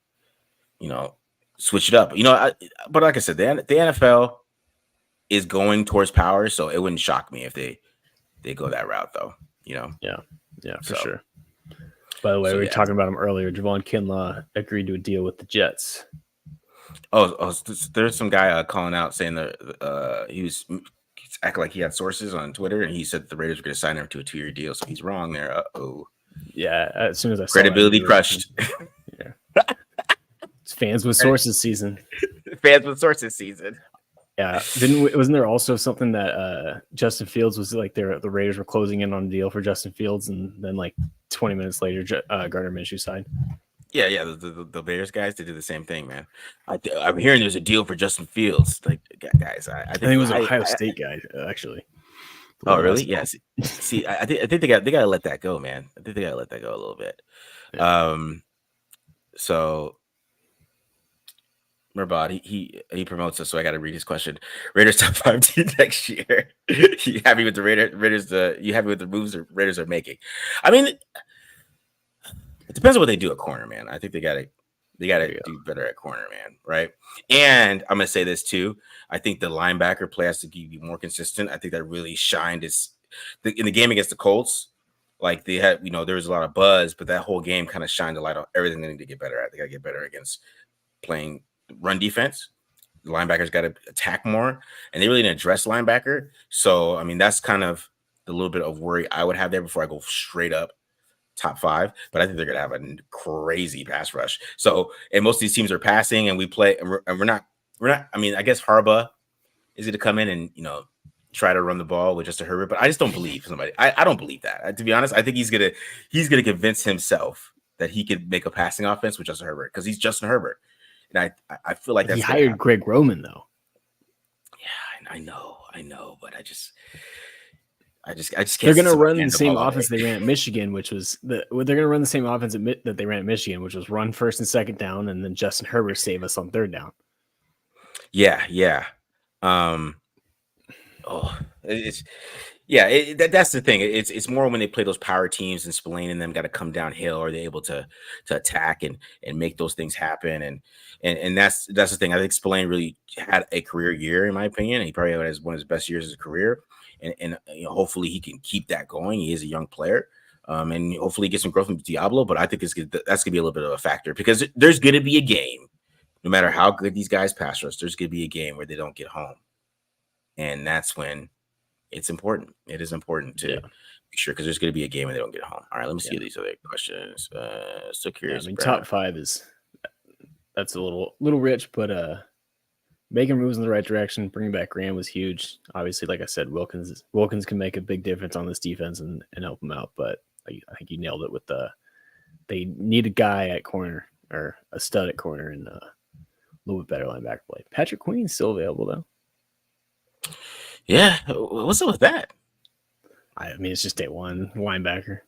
A: switch it up. But like I said, the NFL is going towards power, so it wouldn't shock me if they go that route, though.
B: Yeah, for sure. By the way, we were talking about him earlier. Javon Kinlaw agreed to a deal with the Jets.
A: Oh, there's some guy calling out saying that he was acting like he had sources on Twitter, and he said the Raiders were going to sign him to a 2-year deal. So he's wrong there. Uh-oh.
B: Yeah, as soon as I saw
A: credibility crushed.
B: Yeah, it's fans with sources season.
A: Fans with sources season.
B: Yeah, wasn't there also something that Justin Fields was like the Raiders were closing in on a deal for Justin Fields, and then like 20 minutes later, Gardner Minshew signed.
A: Yeah, the Bears guys, they did the same thing, man. I'm hearing there's a deal for Justin Fields. Like, guys, I think
B: it was an Ohio State guy actually.
A: Oh, really? Yes. Yeah, see, I think they got to let that go, man. I think they got to let that go a little bit. Yeah. So. Murbad, he promotes us, so I got to read his question. Raiders top 5 team next year. You happy with the Raiders? You happy with the moves the Raiders are making? I mean, it depends on what they do at corner, man. I think they got to do better at corner, man. Right? And I'm gonna say this too. I think the linebacker play has to be more consistent. I think that really shined in the game against the Colts. Like they had, there was a lot of buzz, but that whole game kind of shined a light on everything they need to get better at. They got to get better against playing run defense. The linebackers got to attack more, and they really didn't address linebacker. So, I mean, that's kind of the little bit of worry I would have there before I go straight up top 5. But I think they're going to have a crazy pass rush. So, and most of these teams are passing, and we play, and we're not. I mean, I guess Harbaugh is going to come in and try to run the ball with Justin Herbert, but I just don't believe somebody. I don't believe that. To be honest, I think he's gonna convince himself that he could make a passing offense with Justin Herbert because he's Justin Herbert. And I feel like that's
B: he hired Greg Roman though.
A: Yeah, I know, but I just can't.
B: They're going to run the same offense they ran at Michigan, which was they're going to run the same offense that they ran at Michigan, which was run first and second down, and then Justin Herbert save us on third down.
A: Yeah. That's the thing. It's more when they play those power teams and Spillane and them got to come downhill, or they're able to attack and make those things happen. And that's the thing. I think Spillane really had a career year, in my opinion. He probably has one of his best years of his career, and hopefully he can keep that going. He is a young player, and hopefully he gets some growth from Diablo. But I think that's gonna be a little bit of a factor because there's gonna be a game, no matter how good these guys pass rush. There's gonna be a game where they don't get home, and that's when it's important. It is important to be sure because there's going to be a game and they don't get home. All right, let me see these other questions. Still curious.
B: I mean, top 5 that's a little rich, but making moves in the right direction. Bringing back Graham was huge. Obviously, like I said, Wilkins can make a big difference on this defense and help them out. But I think you nailed it with they need a guy at corner or a stud at corner and a little bit better linebacker play. Patrick Queen's still available though.
A: Yeah, what's up with that?
B: I mean, it's just day one linebacker.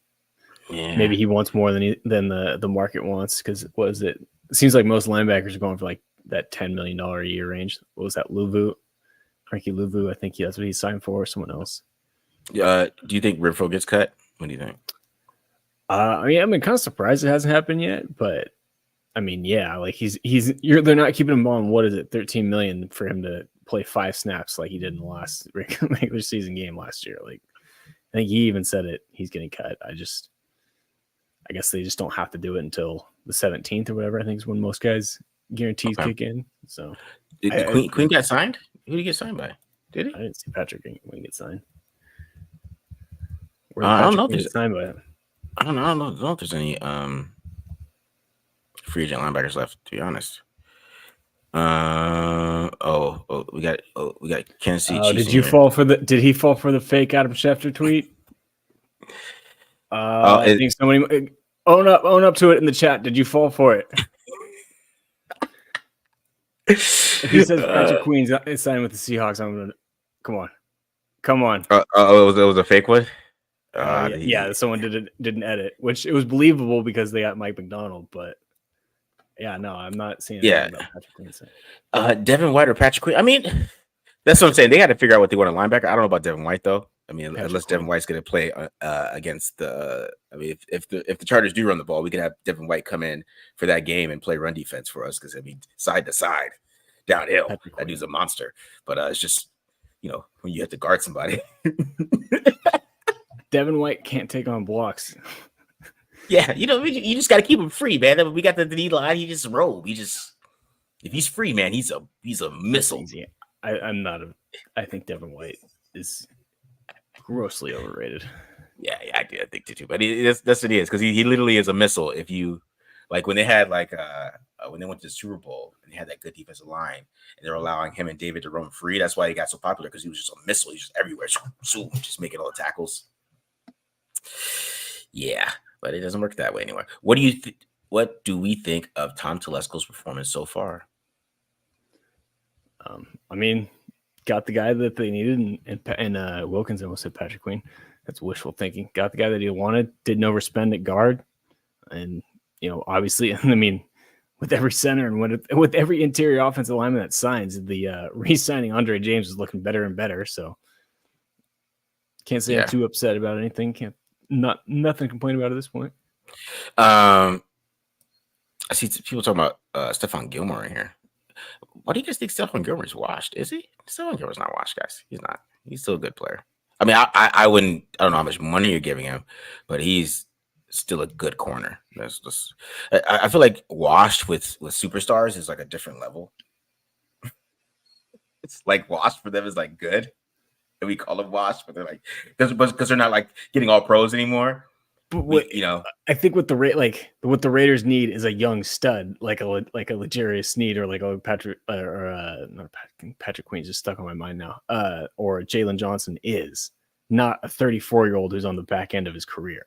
B: maybe he wants more than the market wants. Because what is it? It seems like most linebackers are going for like that $10 million a year range. What was that? Frankie Louvu, I think that's what he signed for, or someone else.
A: Do you think Renfro gets cut? What do you think?
B: I mean, I'm kind of surprised it hasn't happened yet, but I mean, yeah, like they're not keeping him on, what is it, 13 million for him to play 5 snaps like he did in the last regular season game last year. Like, I think he even said it, he's getting cut. I guess they just don't have to do it until the 17th or whatever. I think is when most guys guarantees kick in. So
A: Queen got signed? Who did he get signed by? Did he?
B: I didn't see Patrick Queen get signed.
A: I don't know if there's
B: signed by him.
A: I don't know if there's any free agent linebackers left, to be honest. We got Kansas City.
B: Did he fall for the fake Adam Schefter tweet? I think somebody own up to it in the chat. Did you fall for it? If he says Patrick Queen's signed with the Seahawks, I'm gonna come on.
A: It was a fake one.
B: Yeah, someone didn't edit, which it was believable because they got Mike McDonald, but yeah, no, I'm not seeing anything about Patrick Queen.
A: Devin White or Patrick Queen? I mean, that's what I'm saying. They got to figure out what they want a linebacker. I don't know about Devin White though. I mean, unless Devin White's going to play against the. I mean, if the Chargers do run the ball, we can have Devin White come in for that game and play run defense for us because I mean, side to side, downhill, that dude's a monster. But it's just when you have to guard somebody.
B: Devin White can't take on blocks.
A: Yeah, you just got to keep him free, man. We got the D line. He just roll. If he's free, man, he's a missile.
B: I think Devin White is grossly overrated.
A: Yeah, I think too. But that's what he is because he literally is a missile. If you like when they had when they went to the Super Bowl and they had that good defensive line and they're allowing him and David to roam free. That's why he got so popular because he was just a missile. He's just everywhere, just making all the tackles. Yeah, but it doesn't work that way anymore. What do we think of Tom Telesco's performance so far?
B: I mean, got the guy that they needed, and Wilkins almost said Patrick Queen. That's wishful thinking. Got the guy that he wanted. Didn't overspend at guard, and obviously, I mean, with every center and with every interior offensive lineman that signs, the re-signing Andre James is looking better and better. So can't say I'm too upset about anything. Nothing to complain about at this point.
A: I see people talking about Stephon Gilmore in here. Why do you guys think Stephon Gilmore's washed? Is he? Stephon Gilmore's not washed, guys. He's not. He's still a good player. I mean, I wouldn't. I don't know how much money you're giving him, but he's still a good corner. That's just. I feel like washed with superstars is like a different level. It's like washed for them is like good. And we call them washed, but they're like because they're not like getting all pros anymore.
B: But I think what the Raiders need is a young stud, like a L'Jarius Sneed or like a Patrick Patrick Queen's just stuck on my mind now. Or Jalen Johnson is not a 34-year-old who's on the back end of his career.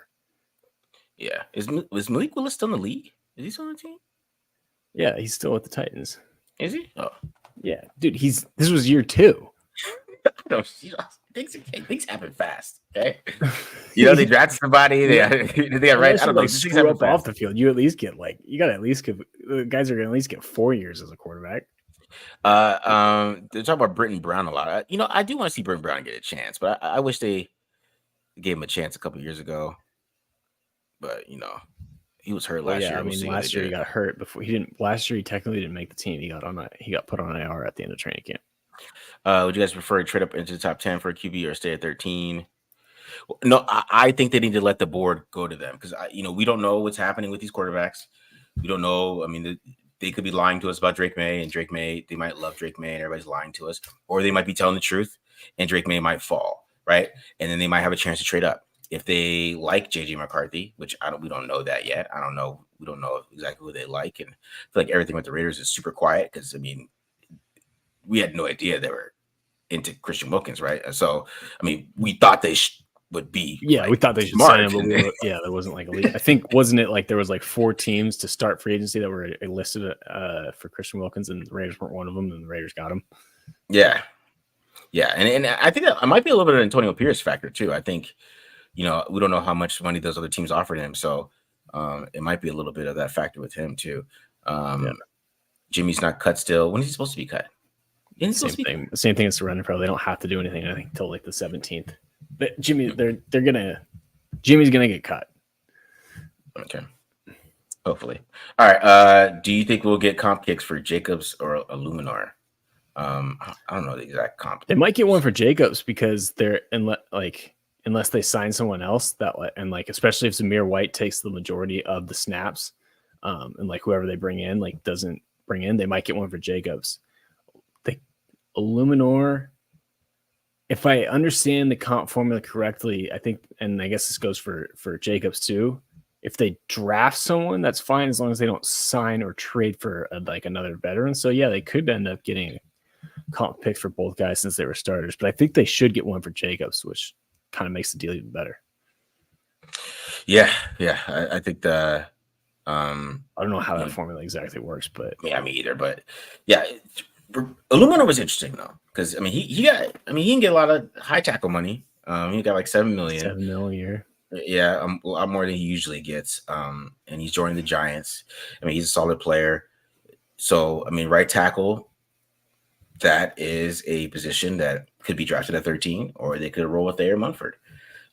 A: Yeah, was Malik Willis still in the league? Is he still on the team?
B: Yeah, he's still at the Titans.
A: Is he? Oh,
B: yeah, dude. This was year 2.
A: No, things happen fast. Okay, they drafted somebody. They got right. I don't know.
B: Screw up off the field. You at least get you got to at least give the guys are going to at least get 4 years as a quarterback.
A: They're talking about Britton Brown a lot. I do want to see Britton Brown get a chance, but I wish they gave him a chance a couple years ago. But he was hurt last year.
B: I mean, last year he got hurt before he didn't. Last year he technically didn't make the team. He got put on IR at the end of training camp.
A: Would you guys prefer to trade up into the top 10 for a QB or stay at 13? No, I think they need to let the board go to them because we don't know what's happening with these quarterbacks. We don't know. I mean, they could be lying to us about Drake May, and Drake May, they might love Drake May, and everybody's lying to us, or they might be telling the truth, and Drake May might fall, right? And then they might have a chance to trade up if they like JJ McCarthy, which we don't know that yet. I don't know. We don't know exactly who they like, and I feel like everything with the Raiders is super quiet because I mean, we had no idea they were into Christian Wilkins, right? So, I mean, we thought they would be.
B: Yeah, we thought they should sign him, but there wasn't like a league. I think, wasn't it like there was like 4 teams to start free agency that were listed for Christian Wilkins, and the Raiders weren't one of them, and the Raiders got him.
A: Yeah. And I think that might be a little bit of an Antonio Pierce factor too. I think we don't know how much money those other teams offered him. So it might be a little bit of that factor with him too. Jimmy's not cut still. When is he supposed to be cut?
B: Same thing as Surrender Pro. They don't have to do anything, I think, until like the 17th. But Jimmy's gonna get cut.
A: Okay. Hopefully. All right. Do you think we'll get comp kicks for Jacobs or Illuminar? I don't know the exact comp.
B: They might get one for Jacobs because they're unless they sign someone else and especially if Zamir White takes the majority of the snaps, and like whoever they bring in doesn't bring in, they might get one for Jacobs. The Illuminor, if I understand the comp formula correctly, I think, and I guess this goes for Jacobs too. If they draft someone, that's fine as long as they don't sign or trade for another veteran. So yeah, they could end up getting comp picks for both guys since they were starters. But I think they should get one for Jacobs, which kind of makes the deal even better.
A: Yeah. I think I
B: don't know how that formula exactly works, but
A: yeah, me either. But yeah, Illumina was interesting though, because he can get a lot of high tackle money. He got like $7 million.
B: $7 million a year.
A: Yeah, a lot more than he usually gets. And he's joining the Giants. He's a solid player. So right tackle, that is a position that could be drafted at 13, or they could roll with Thayer Munford.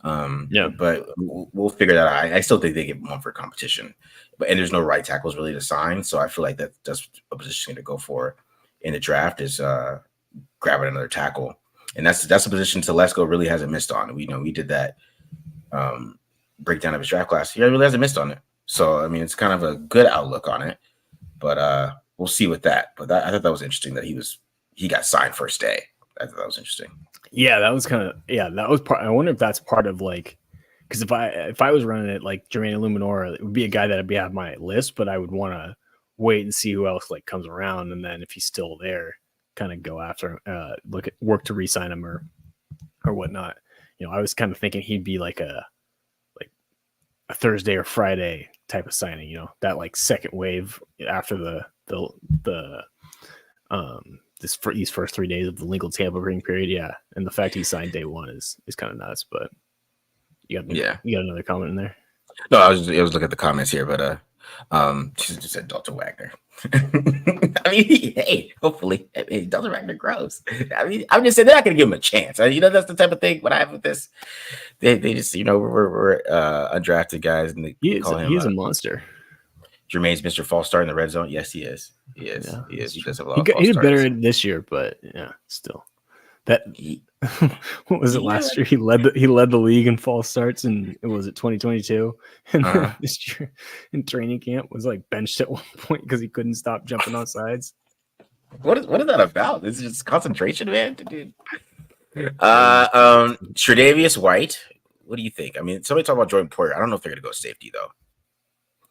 A: But we'll figure that out. I still think they get Munford competition, and there's no right tackles really to sign. So I feel like that's a position to go for in the draft is grabbing another tackle, and that's a position Telesco really hasn't missed on. We did that breakdown of his draft class. He really hasn't missed on it. So it's kind of a good outlook on it, but we'll see with that. But I thought that was interesting that he got signed first day. I thought that was interesting.
B: Yeah, that was that was part. I wonder if that's part of because if I was running it like Jermaine Illuminor, it would be a guy that would be on my list, but I would want to wait and see who else comes around, and then if he's still there, kind of go after work to re-sign him or whatnot. I was kind of thinking he'd be like a Thursday or Friday type of signing. That second wave after these first 3 days of the legal tampering period. Yeah. And the fact he signed day one is kind of nuts, but you got another comment in there.
A: No, I was looking at the comments here, but she just said Dalton Wagner. Hey, hopefully Dalton Wagner grows. I'm just saying they're not going to give him a chance. That's the type of thing. What I have with this, they just we're undrafted guys, and
B: he's a monster.
A: Jermaine's Mr. False Start in the red zone. Yes, he is. He is.
B: Yeah,
A: he is. He does have a lot.
B: He did better this year, but yeah, still. What was it last year? He led the league in false starts, and was it 2022? And this year in training camp was benched at one point because he couldn't stop jumping on sides.
A: What is that about? It's just concentration, man, dude. Tre'Davious White. What do you think? Somebody talk about Jordan Poyer. I don't know if they're gonna go safety though.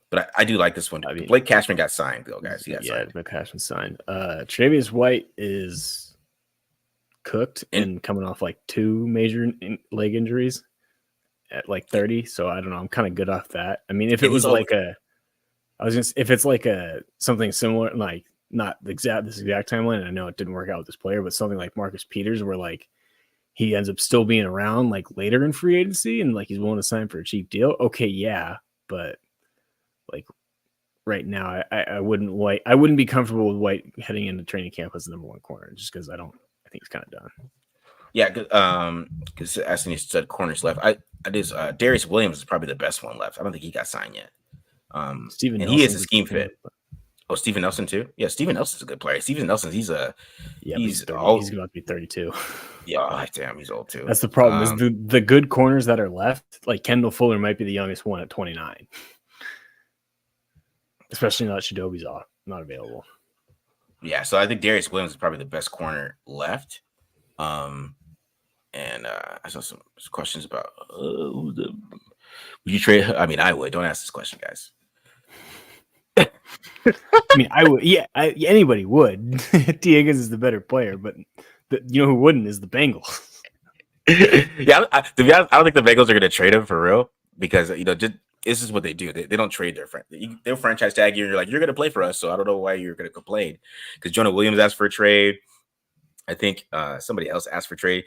A: But I do like this one. Blake Cashman got signed, though, guys.
B: Blake Cashman signed. Tre'Davious White is cooked and coming off 2 major leg injuries at 30. So I don't know. I'm kind of good off that. If it was if it's something similar, not this exact timeline. I know it didn't work out with this player, but something like Marcus Peters, where he ends up still being around later in free agency and he's willing to sign for a cheap deal. Okay, yeah, but. Right now, I wouldn't be comfortable with White heading into training camp as the number 1 corner, just because I think he's kind of done.
A: Yeah, because as you said, corners left. Darius Williams is probably the best one left. I don't think he got signed yet.
B: Steven
A: and he is a scheme fit. Oh, Steven Nelson too. Yeah, Steven Nelson's a good player. Steven Nelson, he's about
B: to be 32.
A: Yeah, damn, he's old too.
B: That's the problem. Is the good corners that are left, Kendall Fuller might be the youngest one at 29. Especially now that Shadobi's not available.
A: Yeah, so I think Darius Williams is probably the best corner left. And I saw some questions about would you trade? I would. Don't ask this question, guys.
B: I would. Yeah, anybody would. T. Higgins is the better player, but who wouldn't is the Bengals.
A: Yeah, to be honest, I don't think the Bengals are going to trade him for real because this is what they do. They don't trade their friend. They'll franchise tag you, and you're like, you're going to play for us. So I don't know why you're going to complain. Because Jonah Williams asked for a trade. I think somebody else asked for a trade.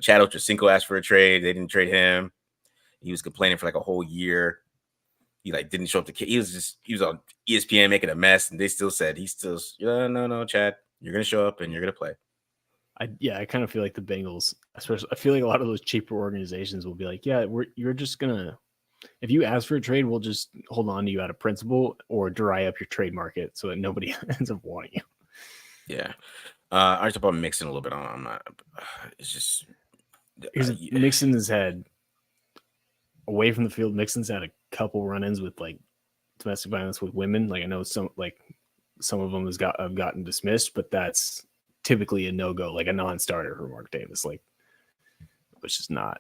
A: Chad Ochocinco asked for a trade. They didn't trade him. He was complaining for like a whole year. He like didn't show up to. He was on ESPN making a mess, and they still said no, Chad, you're gonna show up and you're gonna play.
B: I kind of feel like the Bengals, especially, I feel like a lot of those cheaper organizations will be like, yeah, you're just gonna, if you ask for a trade, we'll just hold on to you out of principle or dry up your trade market so that nobody ends up wanting you.
A: Yeah. I talked about Mixon a little bit. I'm not. It's just
B: Mixon has had away from the field. Mixon's had a couple run-ins with like domestic violence with women. Like I know some of them have gotten dismissed, but that's typically a no-go, like a non-starter for Mark Davis. Like, which is not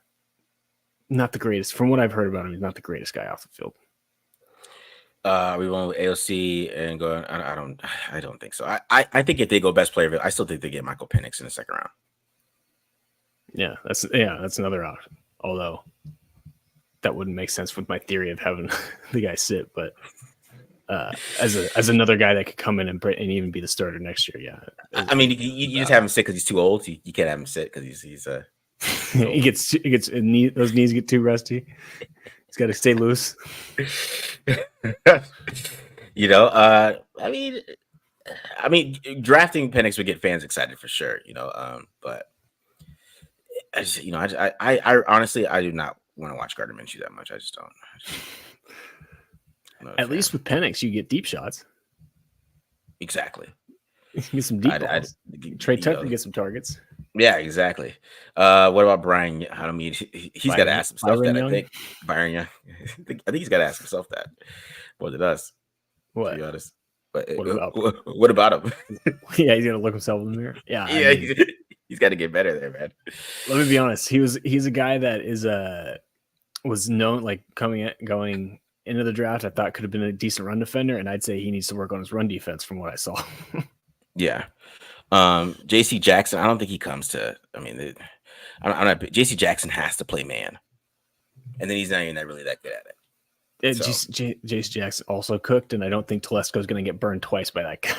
B: the greatest. From what I've heard about him, he's not the greatest guy off the field.
A: We went with AOC and going. I don't think so. I think if they go best player, I still think they get Michael Penix in the second round.
B: Yeah, that's another option. Although that wouldn't make sense with my theory of having the guy sit, but as another guy that could come in and even be the starter next year, yeah.
A: I mean, you just have him sit because he's too old. You can't have him sit because he's
B: he gets those knees get too rusty. He's got to stay loose.
A: I mean, drafting Penix would get fans excited for sure. But I honestly do not want to watch Gardner Minshew that much. I just don't.
B: At least with Penix, you get deep shots.
A: Exactly.
B: You get some deep balls. Trey Tucker get some targets.
A: Yeah, exactly. What about Brian? I mean, he's got to ask himself that. I think Byron Young. I think he's got to ask himself that more than us.
B: What?
A: To be honest.
B: But
A: what about him?
B: Yeah, he's gonna look himself in the mirror. Yeah,
A: yeah, he's got to get better there, man.
B: Let me be honest. He's a guy that was known like going into the draft. I thought could have been a decent run defender, and I'd say he needs to work on his run defense from what I saw.
A: Yeah. JC Jackson, I don't think he comes to. I mean, I'm not. JC Jackson has to play man, and then he's not even really that good at it.
B: Jace Jackson also cooked, and I don't think Telesco's going to get burned twice by that guy.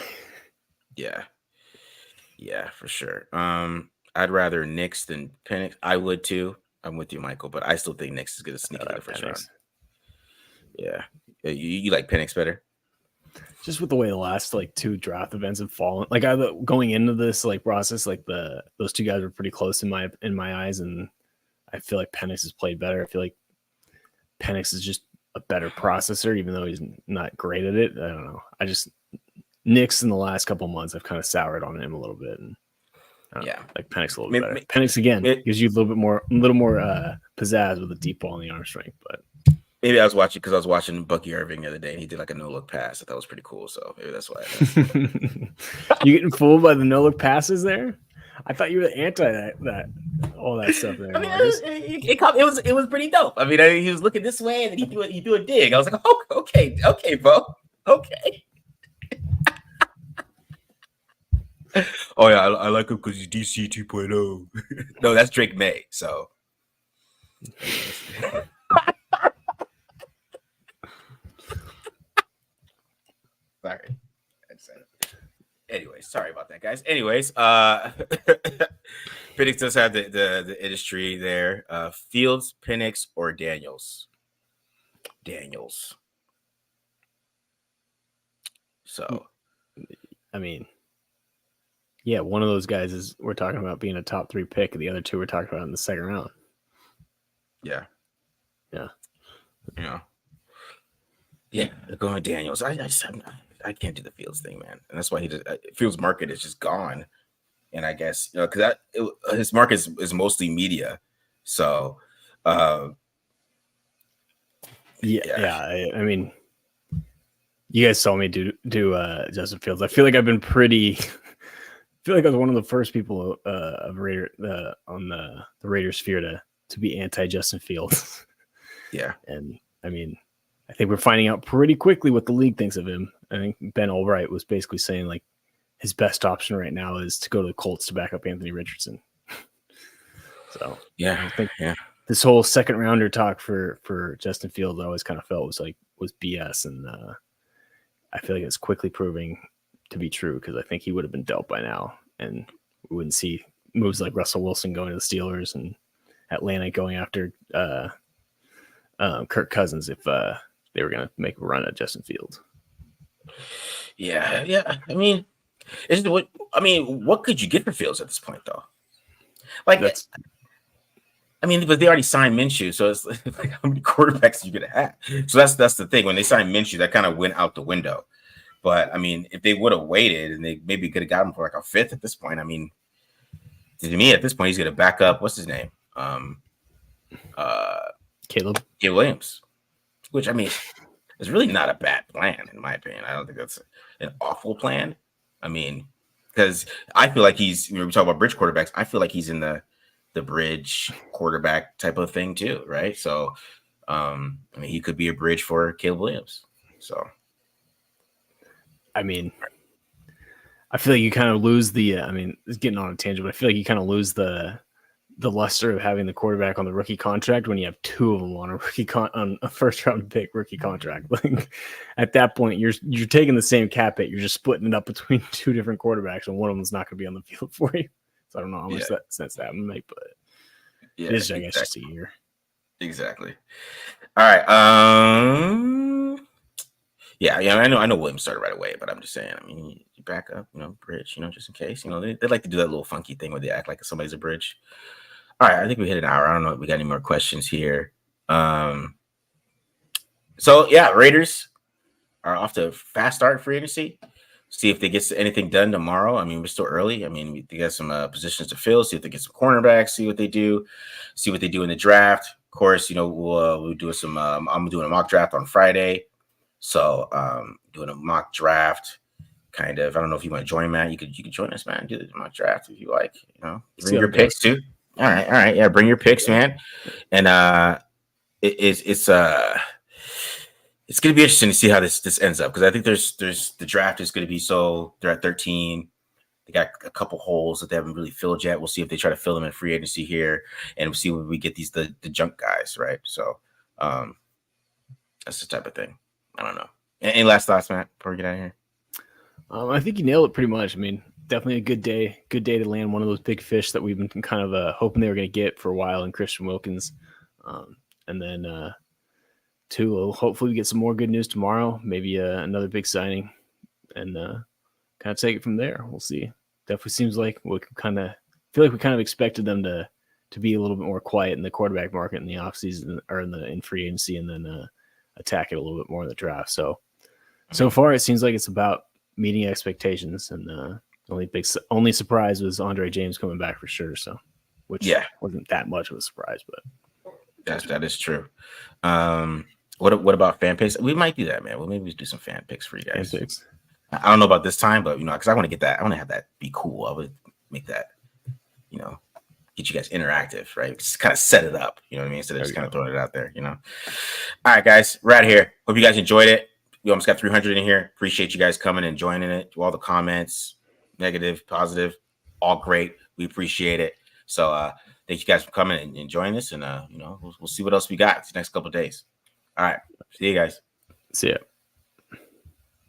A: Yeah, for sure. I'd rather Knicks than Penix. I would too. I'm with you, Michael, but I still think Knicks is going to sneak in the first round. Yeah, you like Penix better?
B: Just with the way the last like two draft events have fallen, like going into this like process, like those two guys were pretty close in my eyes, and I feel like Penix has played better. I feel like Penix is just a better processor, even though he's not great at it. I don't know. Knicks in the last couple months, I've kind of soured on him a little bit, and like Penix a little bit better. Penix again gives you a little more pizzazz with a deep ball in the arm strength, but.
A: Maybe I was watching Bucky Irving the other day, and he did like a no-look pass. I thought it was pretty cool, so maybe that's why.
B: You getting fooled by the no-look passes there? I thought you were anti that all that stuff there.
A: I mean, it was pretty dope. I mean, he was looking this way, and then he threw a dig. I was like, oh, okay, bro, okay. Oh yeah, I like him because he's DC 2.0. No, that's Drake May. So. Sorry. Anyways, sorry about that, guys. Anyways, Penix does have the industry there. Fields, Penix, or Daniels? Daniels. So,
B: I mean, yeah, one of those guys we're talking about being a top 3 pick, and the other two we're talking about in the second round.
A: Yeah. Going with Daniels. I can't do the Fields thing, man, and that's why Fields' market is just gone. And I guess because his market is mostly media, so
B: I mean, you guys saw me do Justin Fields. I feel like I've been pretty. I feel like I was one of the first people on the Raider sphere to be anti Justin Fields.
A: Yeah,
B: and I mean, I think we're finding out pretty quickly what the league thinks of him. I think Ben Albright was basically saying like his best option right now is to go to the Colts to back up Anthony Richardson. So I think this whole second rounder talk for Justin Fields I always kind of felt was BS, and I feel like it's quickly proving to be true because I think he would have been dealt by now, and we wouldn't see moves like Russell Wilson going to the Steelers and Atlanta going after Kirk Cousins if they were going to make a run at Justin Fields.
A: Yeah. I mean, what could you get for Fields at this point, though? Like, but they already signed Minshew, so it's like how many quarterbacks are you gonna have? So that's the thing. When they signed Minshew, that kind of went out the window. But I mean, if they would have waited and they maybe could have got him for like a fifth at this point, I mean, to me at this point he's gonna back up. What's his name?
B: Caleb
A: Williams, which I mean, is really not a bad plan in my opinion. I don't think that's an awful plan. I mean, because I feel like we talk about bridge quarterbacks. I feel like he's in the bridge quarterback type of thing too, right? So, I mean, he could be a bridge for Caleb Williams. So,
B: I mean, I feel like you kind of lose the. I mean, it's getting on a tangent, but I feel like you kind of lose the luster of having the quarterback on the rookie contract when you have two of them on on a first round pick rookie contract. Like at that point, you're taking the same cap hit. You're just splitting it up between two different quarterbacks, and one of them's not going to be on the field for you. So I don't know how much sense that would make, but it is, I guess, just a year.
A: Exactly. All right. I know Williams started right away, but I'm just saying, I mean, you back up, bridge, just in case, they like to do that little funky thing where they act like somebody's a bridge. All right. I think we hit an hour. I don't know if we got any more questions here. Raiders are off to a fast start free agency. See if they get anything done tomorrow. I mean, we're still early. I mean, they got some positions to fill. See if they get some cornerbacks. See what they do. See what they do in the draft. Of course, we'll do some. I'm doing a mock draft on Friday, so doing a mock draft. Kind of. I don't know if you want to join, Matt. You could join us, man. Do the mock draft if you like. Bring your picks too. All right. Yeah, bring your picks, man. And it's going to be interesting to see how this ends up because I think there's the draft is going to be they're at 13. They got a couple holes that they haven't really filled yet. We'll see if they try to fill them in free agency here, and we'll see when we get the junk guys, right? So that's the type of thing. I don't know. Any last thoughts, Matt, before we get out of here?
B: I think you nailed it pretty much. I mean, definitely a good day to land one of those big fish that we've been kind of hoping they were going to get for a while in Christian Wilkins, and then. Two, hopefully we get some more good news tomorrow. Maybe another big signing, and kind of take it from there. We'll see. Definitely seems like we kind of expected them to be a little bit more quiet in the quarterback market in the offseason or in free agency, and then attack it a little bit more in the draft. So far it seems like it's about meeting expectations, and the only surprise was Andre James coming back for sure. So, which wasn't that much of a surprise, but
A: that is true. What about fan picks? We might do that, man. Well, maybe we do some fan picks for you guys.
B: Fan picks.
A: I don't know about this time, but because I want to get that. I want to have that be cool. I would make that, get you guys interactive, right? Just kind of set it up. You know what I mean? Instead of just kind of throwing it out there. All right, guys, we're out of here. Hope you guys enjoyed it. We almost got 300 in here. Appreciate you guys coming and joining it. All the comments, negative, positive, all great. We appreciate it. So thank you guys for coming and joining us. And we'll see what else we got the next couple of days. All right. See you guys.
B: See ya.